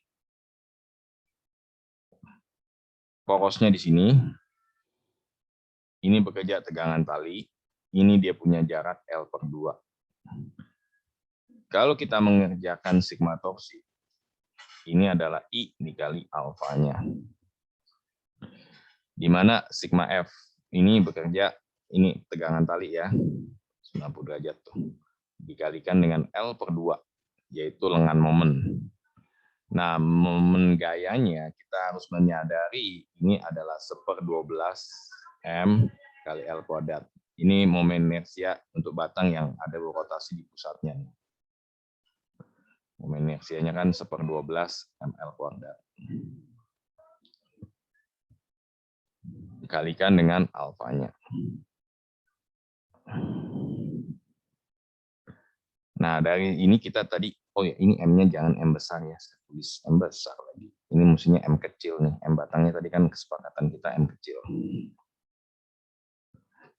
Porosnya di sini. Ini bekerja tegangan tali. Ini dia punya jarak L per 2. Kalau kita mengerjakan sigma torsi, ini adalah I dikali alfanya. Di mana sigma F ini bekerja, ini tegangan tali ya, 90 derajat tuh. Dikalikan dengan L per 2, yaitu lengan momen. Nah, momen gayanya kita harus menyadari ini adalah 1/12 M kali L kuadrat. Ini momen inersia untuk batang yang ada rotasi di pusatnya. Momen inersianya kan 1/12 ml kuadrat. Dikalikan dengan alfanya. Nah, dari ini kita tadi, oh ya ini M-nya jangan M besar ya, saya tulis M besar lagi. Ini mestinya M kecil nih, M batangnya tadi kan kesepakatan kita M kecil.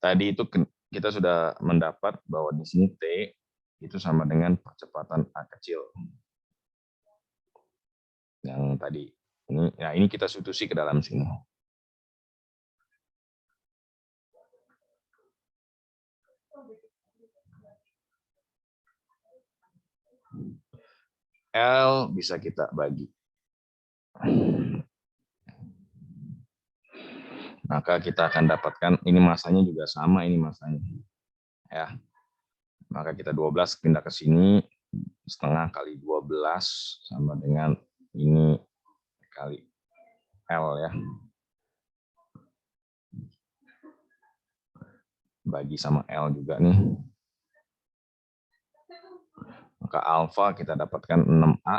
Tadi itu kita sudah mendapat bahwa di sini T itu sama dengan percepatan A kecil. Yang tadi ini, ya ini kita substitusi ke dalam sini. L bisa kita bagi. Maka kita akan dapatkan, ini masanya juga sama, ini masanya. Ya. Maka kita 12 pindah ke sini, setengah kali 12 sama dengan ini kali L ya. Bagi sama L juga nih. Maka alfa kita dapatkan 6A.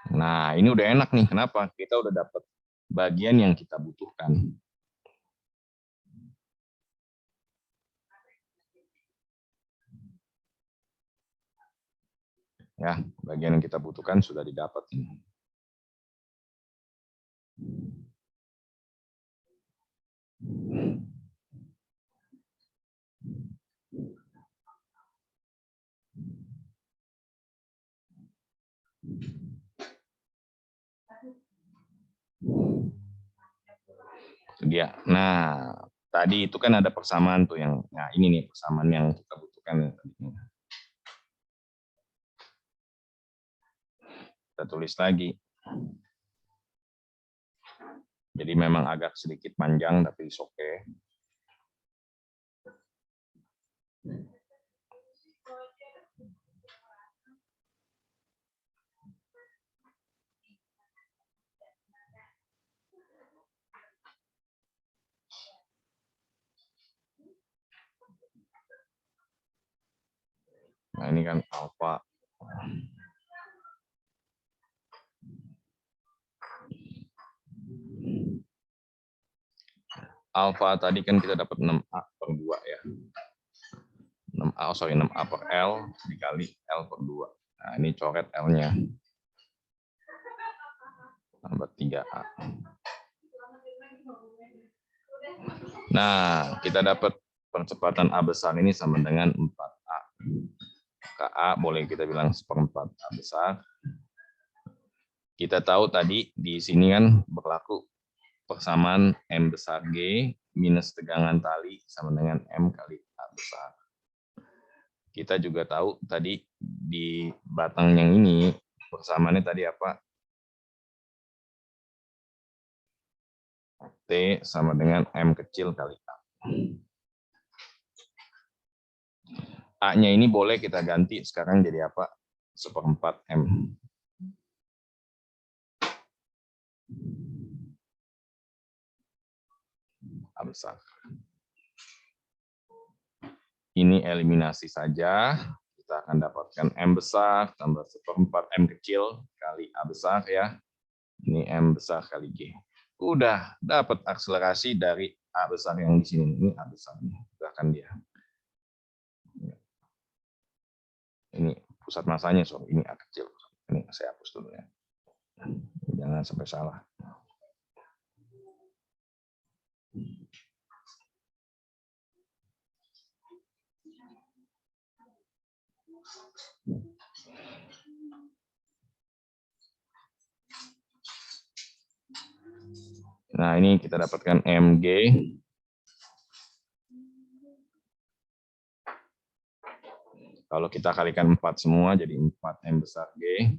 Nah, ini udah enak nih. Kenapa? Kita udah dapat bagian yang kita butuhkan. Ya, bagian yang kita butuhkan sudah didapat ini. Itu dia. Nah, tadi itu kan ada persamaan tuh yang, nah ini nih persamaan yang kita butuhkan. Kita tulis lagi. Jadi memang agak sedikit panjang, tapi oke. Nah ini kan alfa. Alfa tadi kan kita dapat 6A per 2 ya. 6A per L dikali L per 2. Nah ini coret L-nya. Tambah 3A. Nah, kita dapat percepatan A besar ini sama dengan 4A. Maka A boleh kita bilang 1/4 A besar. Kita tahu tadi di sini kan berlaku persamaan M besar G minus tegangan tali sama dengan M kali A besar. Kita juga tahu tadi di batang yang ini persamaannya tadi apa? T sama dengan M kecil kali A. A-nya ini boleh kita ganti sekarang jadi apa? 1/4 M. A besar. Ini eliminasi saja. Kita akan dapatkan M besar tambah 1/4 M kecil kali A besar ya. Ini M besar kali G. Udah dapat akselerasi dari A besar yang di sini. Ini A besar nih. Bahkan dia. Ini pusat masanya, so ini A kecil. Ini saya hapus dulu ya. Jangan sampai salah. Nah, ini kita dapatkan MG. Kalau kita kalikan 4 semua, jadi 4 M besar G.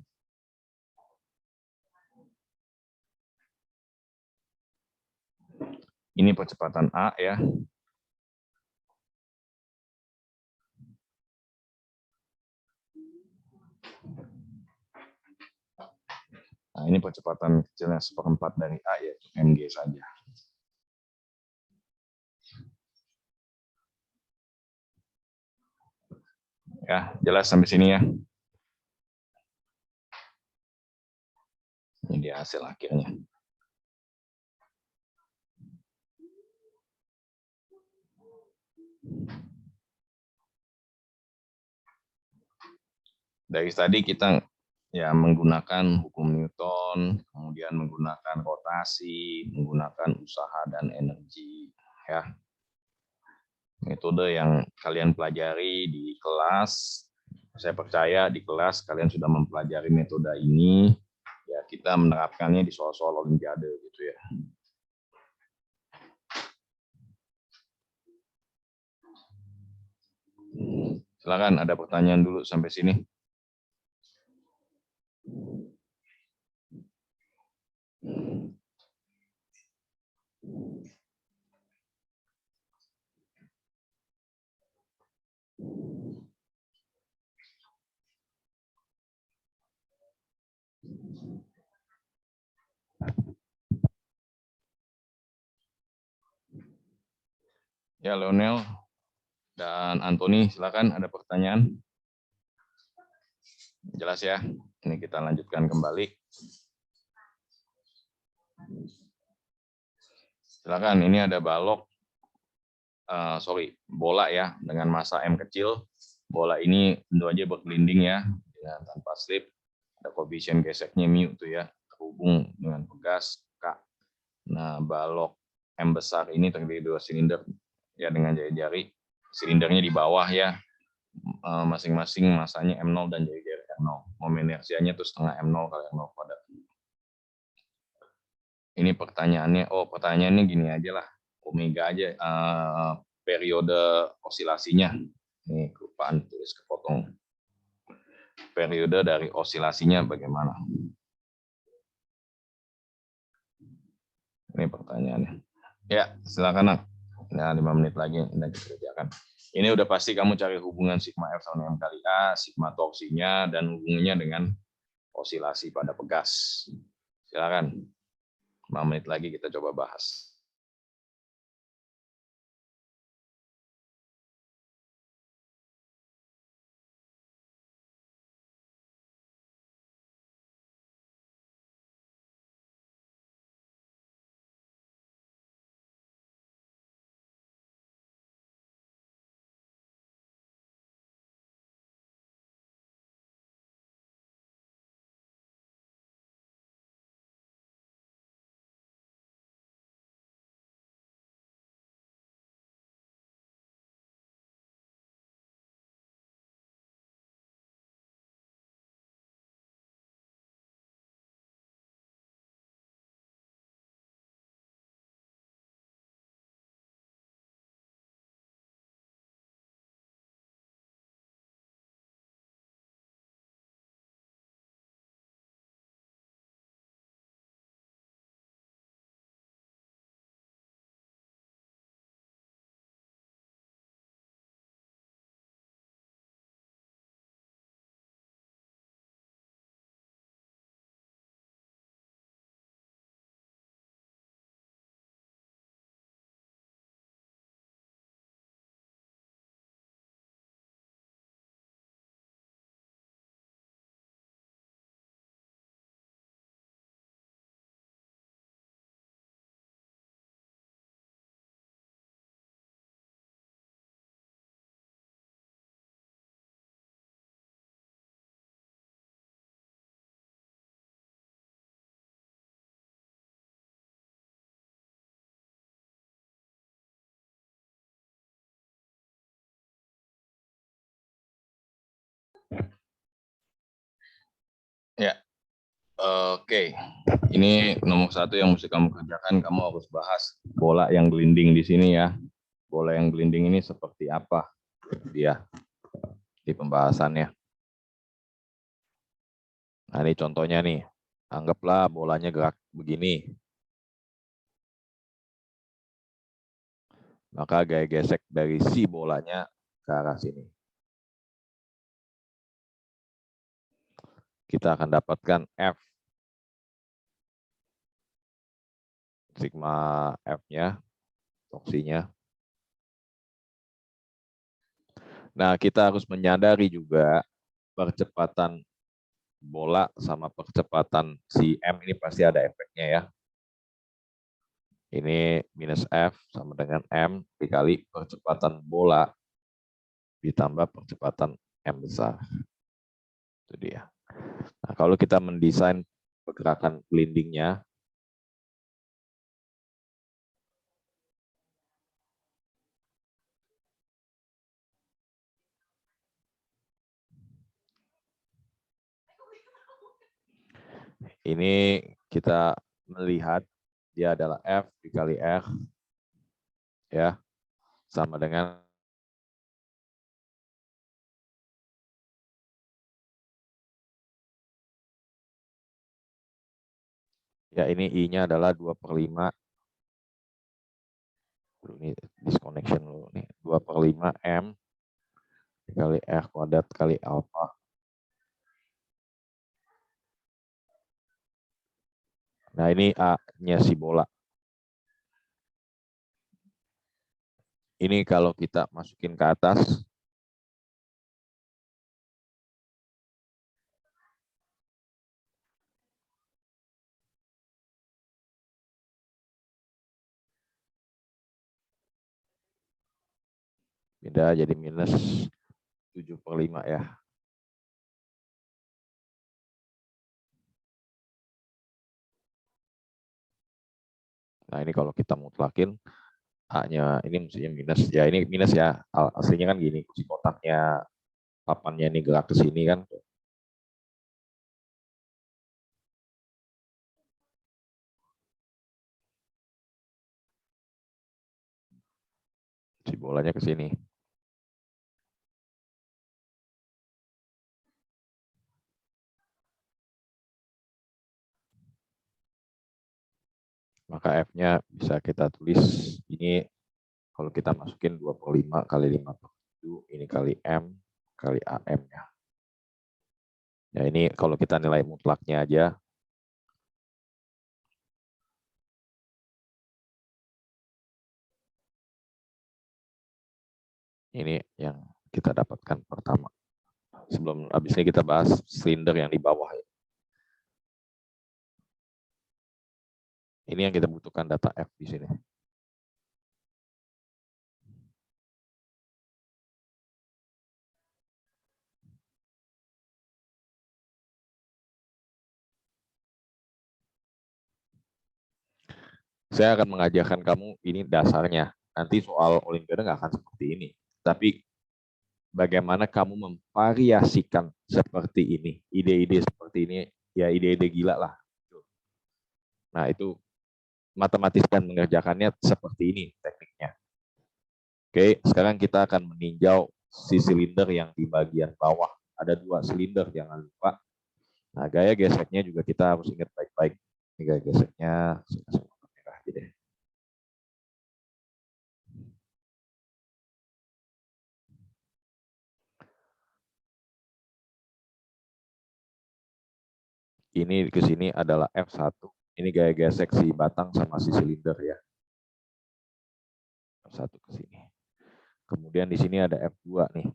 Ini percepatan A ya. Nah, ini percepatan kecilnya 1/4 dari A, yaitu MG saja. Ya, jelas sampai sini ya. Ini dia hasil akhirnya. Dari tadi kita ya menggunakan hukum Newton, kemudian menggunakan rotasi, menggunakan usaha dan energi ya. metode yang kalian pelajari di kelas. Saya percaya di kelas kalian sudah mempelajari metode ini, ya kita menerapkannya di soal-soal olimpiade gitu ya. Silakan, ada pertanyaan dulu sampai sini. Ya, Leonel dan Anthony, silakan ada pertanyaan. Jelas ya. Ini kita lanjutkan kembali. Silakan, ini ada balok, bola ya, dengan massa M kecil. Bola ini tentu aja bergelinding ya, dengan tanpa slip. Ada koefisien geseknya mu tuh ya, terhubung dengan pegas K. Nah, balok M besar ini terdiri dari 2 silinder ya dengan jari-jari. Silindernya di bawah ya, masing-masing masanya M0 dan jari-jari M0. Momen inersianya itu setengah M0 kali M0 kuadrat. Ini pertanyaannya, pertanyaannya gini aja lah, omega aja, periode osilasinya. Ini kelupaan tulis kepotong. Periode dari osilasinya bagaimana? Ini pertanyaannya. Ya, silakan Nak. Nah, 5 menit lagi dan kita kerjakan. Ini udah pasti kamu cari hubungan sigma F sama M kali A, sigma torsinya, dan hubungannya dengan osilasi pada pegas. Silakan. 5 menit lagi kita coba bahas. Ya, oke. Ini nomor 1 yang mesti kamu kerjakan, kamu harus bahas bola yang gelinding di sini ya. Bola yang gelinding ini seperti apa dia di pembahasannya. Nah, ini contohnya nih. Anggaplah bolanya gerak begini. Maka gaya gesek dari si bolanya ke arah sini. Kita akan dapatkan F. Sigma F-nya, torsinya. Nah, kita harus menyadari juga percepatan bola sama percepatan si M ini pasti ada efeknya ya. Ini minus F sama dengan M dikali percepatan bola ditambah percepatan M besar. Itu dia. Nah, kalau kita mendesain pergerakan gelindingnya, Ini kita melihat dia adalah F dikali R, ya, sama dengan ya ini I-nya adalah 2/5. Ini disconnection dulu nih. 2/5 M dikali R kuadrat kali alfa. Nah, ini A-nya si bola. Ini kalau kita masukin ke atas, pindah jadi minus 7/5 ya. Nah, ini kalau kita mutlakin, A-nya ini mestinya minus. Ya, ini minus ya. Aslinya kan gini, si kotaknya, papannya ini gerak ke sini kan. Si bolanya ke sini. Maka F-nya bisa kita tulis ini kalau kita masukin 2/5 kali 5/7, ini kali M kali AM ya. Ya ini kalau kita nilai mutlaknya aja. Ini yang kita dapatkan pertama. Sebelum habis ini kita bahas silinder yang di bawah ya. Ini yang kita butuhkan data F di sini. Saya akan mengajarkan kamu ini dasarnya. Nanti soal Olimpiade nggak akan seperti ini. Tapi bagaimana kamu memvariasikan seperti ini. Ide-ide seperti ini, ya ide-ide gila lah. Nah itu matematis dan mengerjakannya seperti ini tekniknya. Oke, sekarang kita akan meninjau si silinder yang di bagian bawah. Ada 2 silinder, jangan lupa. Nah, gaya geseknya juga kita harus ingat baik-baik. Ini gaya geseknya, merah aja deh. Ini ke sini adalah F1. Ini gaya gesek si batang sama si silinder ya. F1 ke sini. Kemudian di sini ada F2 nih.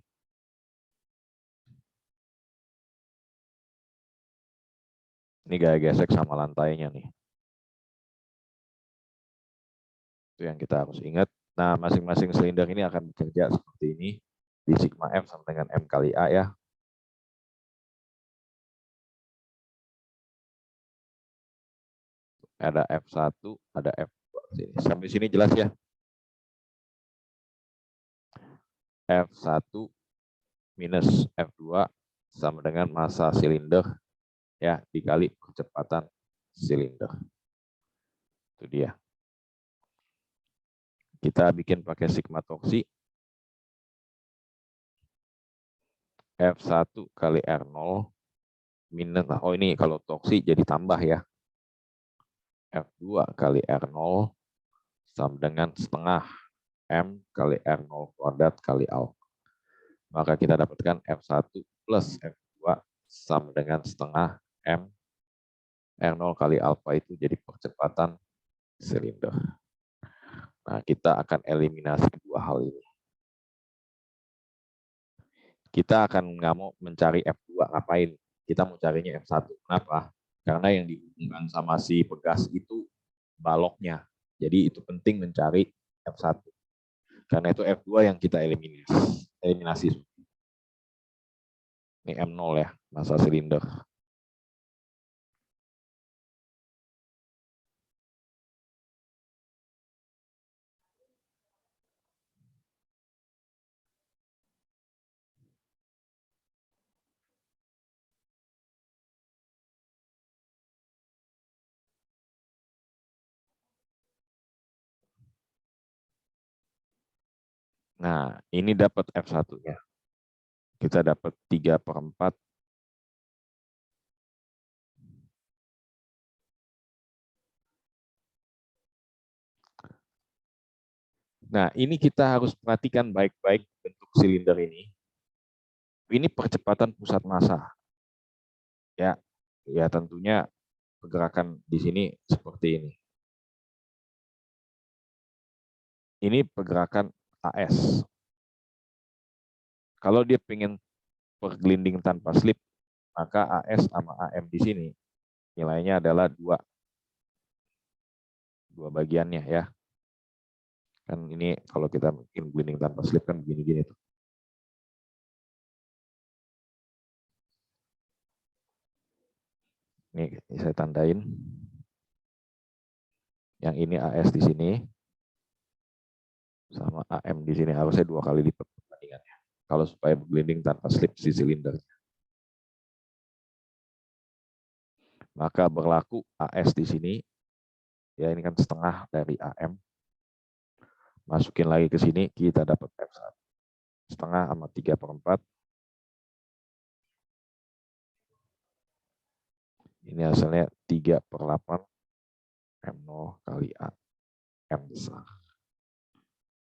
Ini gaya gesek sama lantainya nih. Itu yang kita harus ingat. Nah, masing-masing silinder ini akan bekerja seperti ini. Di sigma F sama dengan M kali A ya. Ada F1, ada F2. Sampai sini jelas ya? F1 minus F2 sama dengan massa silinder ya dikali kecepatan silinder. Itu dia. Kita bikin pakai sigma toksi. F1 kali R0 minus, oh ini kalau toksi jadi tambah ya. F2 kali R0 sama dengan setengah M kali R0 kuadrat kali alfa. Maka kita dapatkan F1 plus F2 sama dengan setengah M R0 kali alfa itu jadi percepatan silinder. Nah, kita akan eliminasi kedua hal ini. Kita akan nggak mau mencari F2, ngapain? Kita mau carinya F1. Kenapa? Karena yang dihubungkan sama si pegas itu baloknya. Jadi itu penting mencari F1. Karena itu F2 yang kita eliminasi. Ini M0 ya, massa silinder. Nah, ini dapat F1-nya. Kita dapat 3/4. Nah, ini kita harus perhatikan baik-baik bentuk silinder ini. Ini percepatan pusat massa. Ya, ya tentunya pergerakan di sini seperti ini. Ini pergerakan AS. Kalau dia pengen bergelinding tanpa slip, maka AS sama AM di sini nilainya adalah dua bagiannya ya. Kan ini kalau kita mungkin gelinding tanpa slip kan begini-gini tuh. Ini saya tandain. Yang ini AS di sini sama AM di sini, harusnya 2 kali lipat perbandingannya. Kalau supaya bergelinding tanpa slip si silinder. Maka berlaku AS di sini, ya ini kan setengah dari AM. Masukin lagi ke sini, kita dapat F1. Setengah sama 3/4. Ini hasilnya 3/8 M0 kali A, M besar.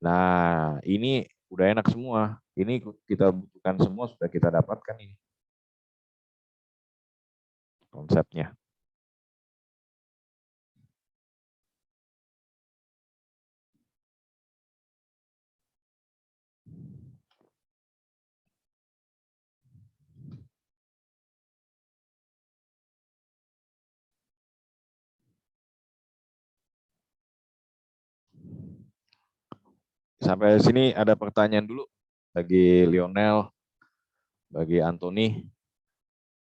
Nah, ini udah enak semua. Ini kita butuhkan semua, sudah kita dapatkan ini. Konsepnya. Sampai sini ada pertanyaan dulu bagi Lionel, bagi Anthony.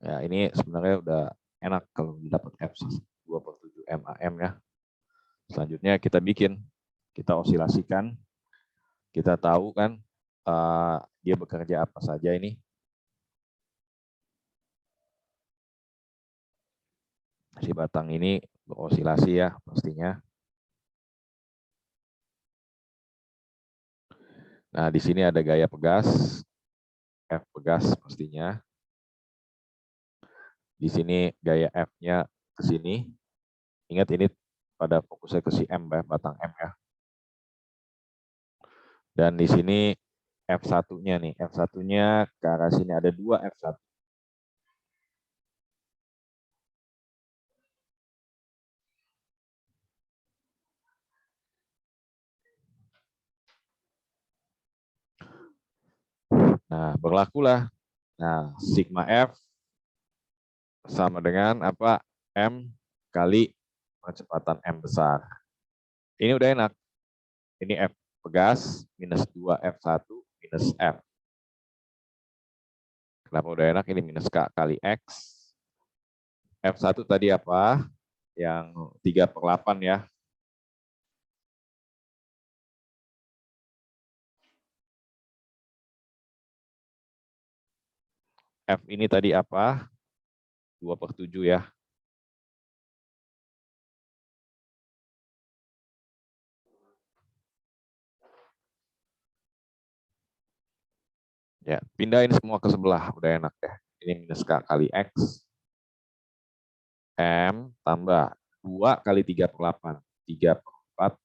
Ya, ini sebenarnya udah enak kalau dapat F 2/7 MAM ya. Selanjutnya kita bikin, kita osilasikan, kita tahu kan dia bekerja apa saja ini. Si batang ini berosilasi ya pastinya. Nah, di sini ada gaya pegas, F pegas pastinya. Di sini gaya F-nya ke sini. Ingat ini pada fokusnya ke si M ya, batang M ya. Dan di sini F1-nya nih, F1-nya ke arah sini ada 2 F1. Nah, berlakulah. Nah, sigma F sama dengan apa? M kali percepatan M besar. Ini udah enak. Ini F pegas minus 2 F1 minus F. Kenapa udah enak? Ini minus K kali X. F1 tadi apa? Yang 3/8 ya. F ini tadi apa? 2/7 ya. Ya, pindahin semua ke sebelah, udah enak ya. Ini minus K kali X. M tambah 2 kali 3/8. 3/4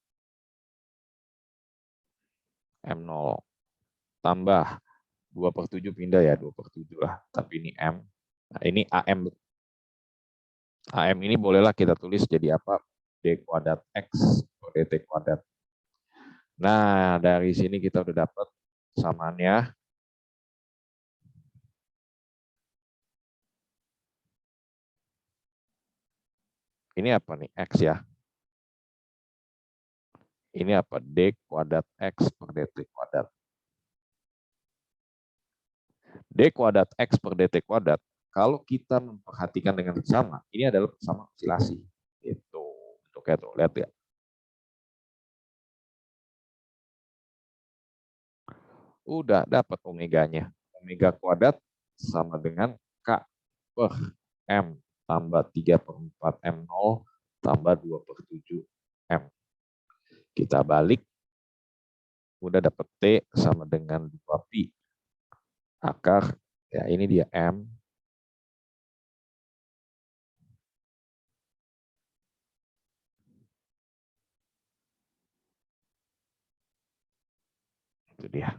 M0. Tambah 2/7 pindah ya, 2/7 lah. Tapi ini M. Nah, ini AM. AM ini bolehlah kita tulis jadi apa? D kuadrat X per DT kuadrat. Nah, dari sini kita udah dapat samaannya. Ini apa nih? X ya. Ini apa? D kuadrat X per DT kuadrat. D kuadrat X per DT kuadrat, kalau kita memperhatikan dengan seksama, ini adalah persamaan osilasi. Itu. Oke tuh, lihat ya. Udah dapat omeganya. Omega kuadrat sama dengan K per M tambah 3/4 M0 tambah 2/7 M. Kita balik. udah dapat T sama dengan 2 Pi. Akar, ya ini dia M. Itu dia.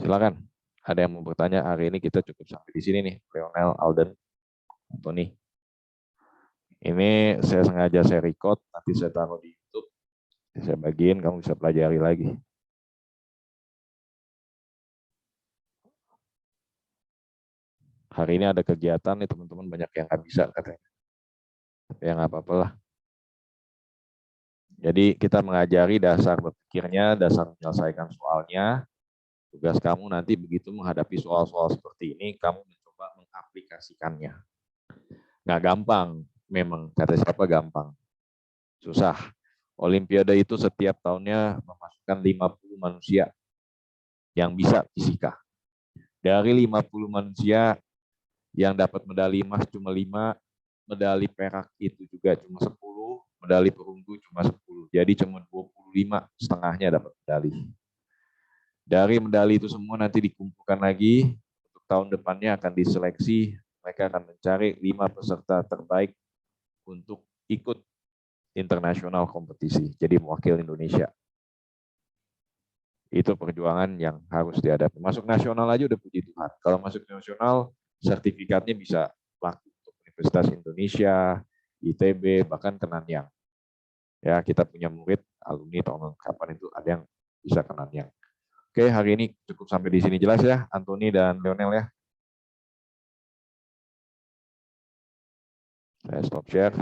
Silakan. Ada yang mau bertanya? Hari ini kita cukup sampai di sini nih, Leonel, Alden, Anthony. Ini saya sengaja saya record, nanti saya taruh di YouTube. Saya bagiin, kamu bisa pelajari lagi. Hari ini ada kegiatan nih teman-teman, banyak yang nggak bisa katanya. Ya nggak apa-apa lah. Jadi kita mengajari dasar berpikirnya, dasar menyelesaikan soalnya. Tugas kamu nanti begitu menghadapi soal-soal seperti ini, kamu mencoba mengaplikasikannya. Nggak gampang, memang kata siapa gampang. Susah. Olimpiade itu setiap tahunnya memasukkan 50 manusia yang bisa fisika. Dari 50 manusia yang dapat medali emas cuma 5, medali perak itu juga cuma 10, medali perunggu cuma 10. Jadi cuma 25 setengahnya dapat medali. Dari medali itu semua nanti dikumpulkan lagi, untuk tahun depannya akan diseleksi, mereka akan mencari 5 peserta terbaik untuk ikut internasional kompetisi, jadi mewakili Indonesia. Itu perjuangan yang harus dihadapi. Masuk nasional aja udah puji Tuhan. Kalau masuk nasional, sertifikatnya bisa laku untuk Universitas Indonesia, ITB, bahkan ke Nanyang. Ya, kita punya murid, alumni tahun kapan itu ada yang bisa ke Nanyang. Oke, hari ini cukup sampai di sini, jelas ya, Anthony dan Leonel ya. Saya stop share.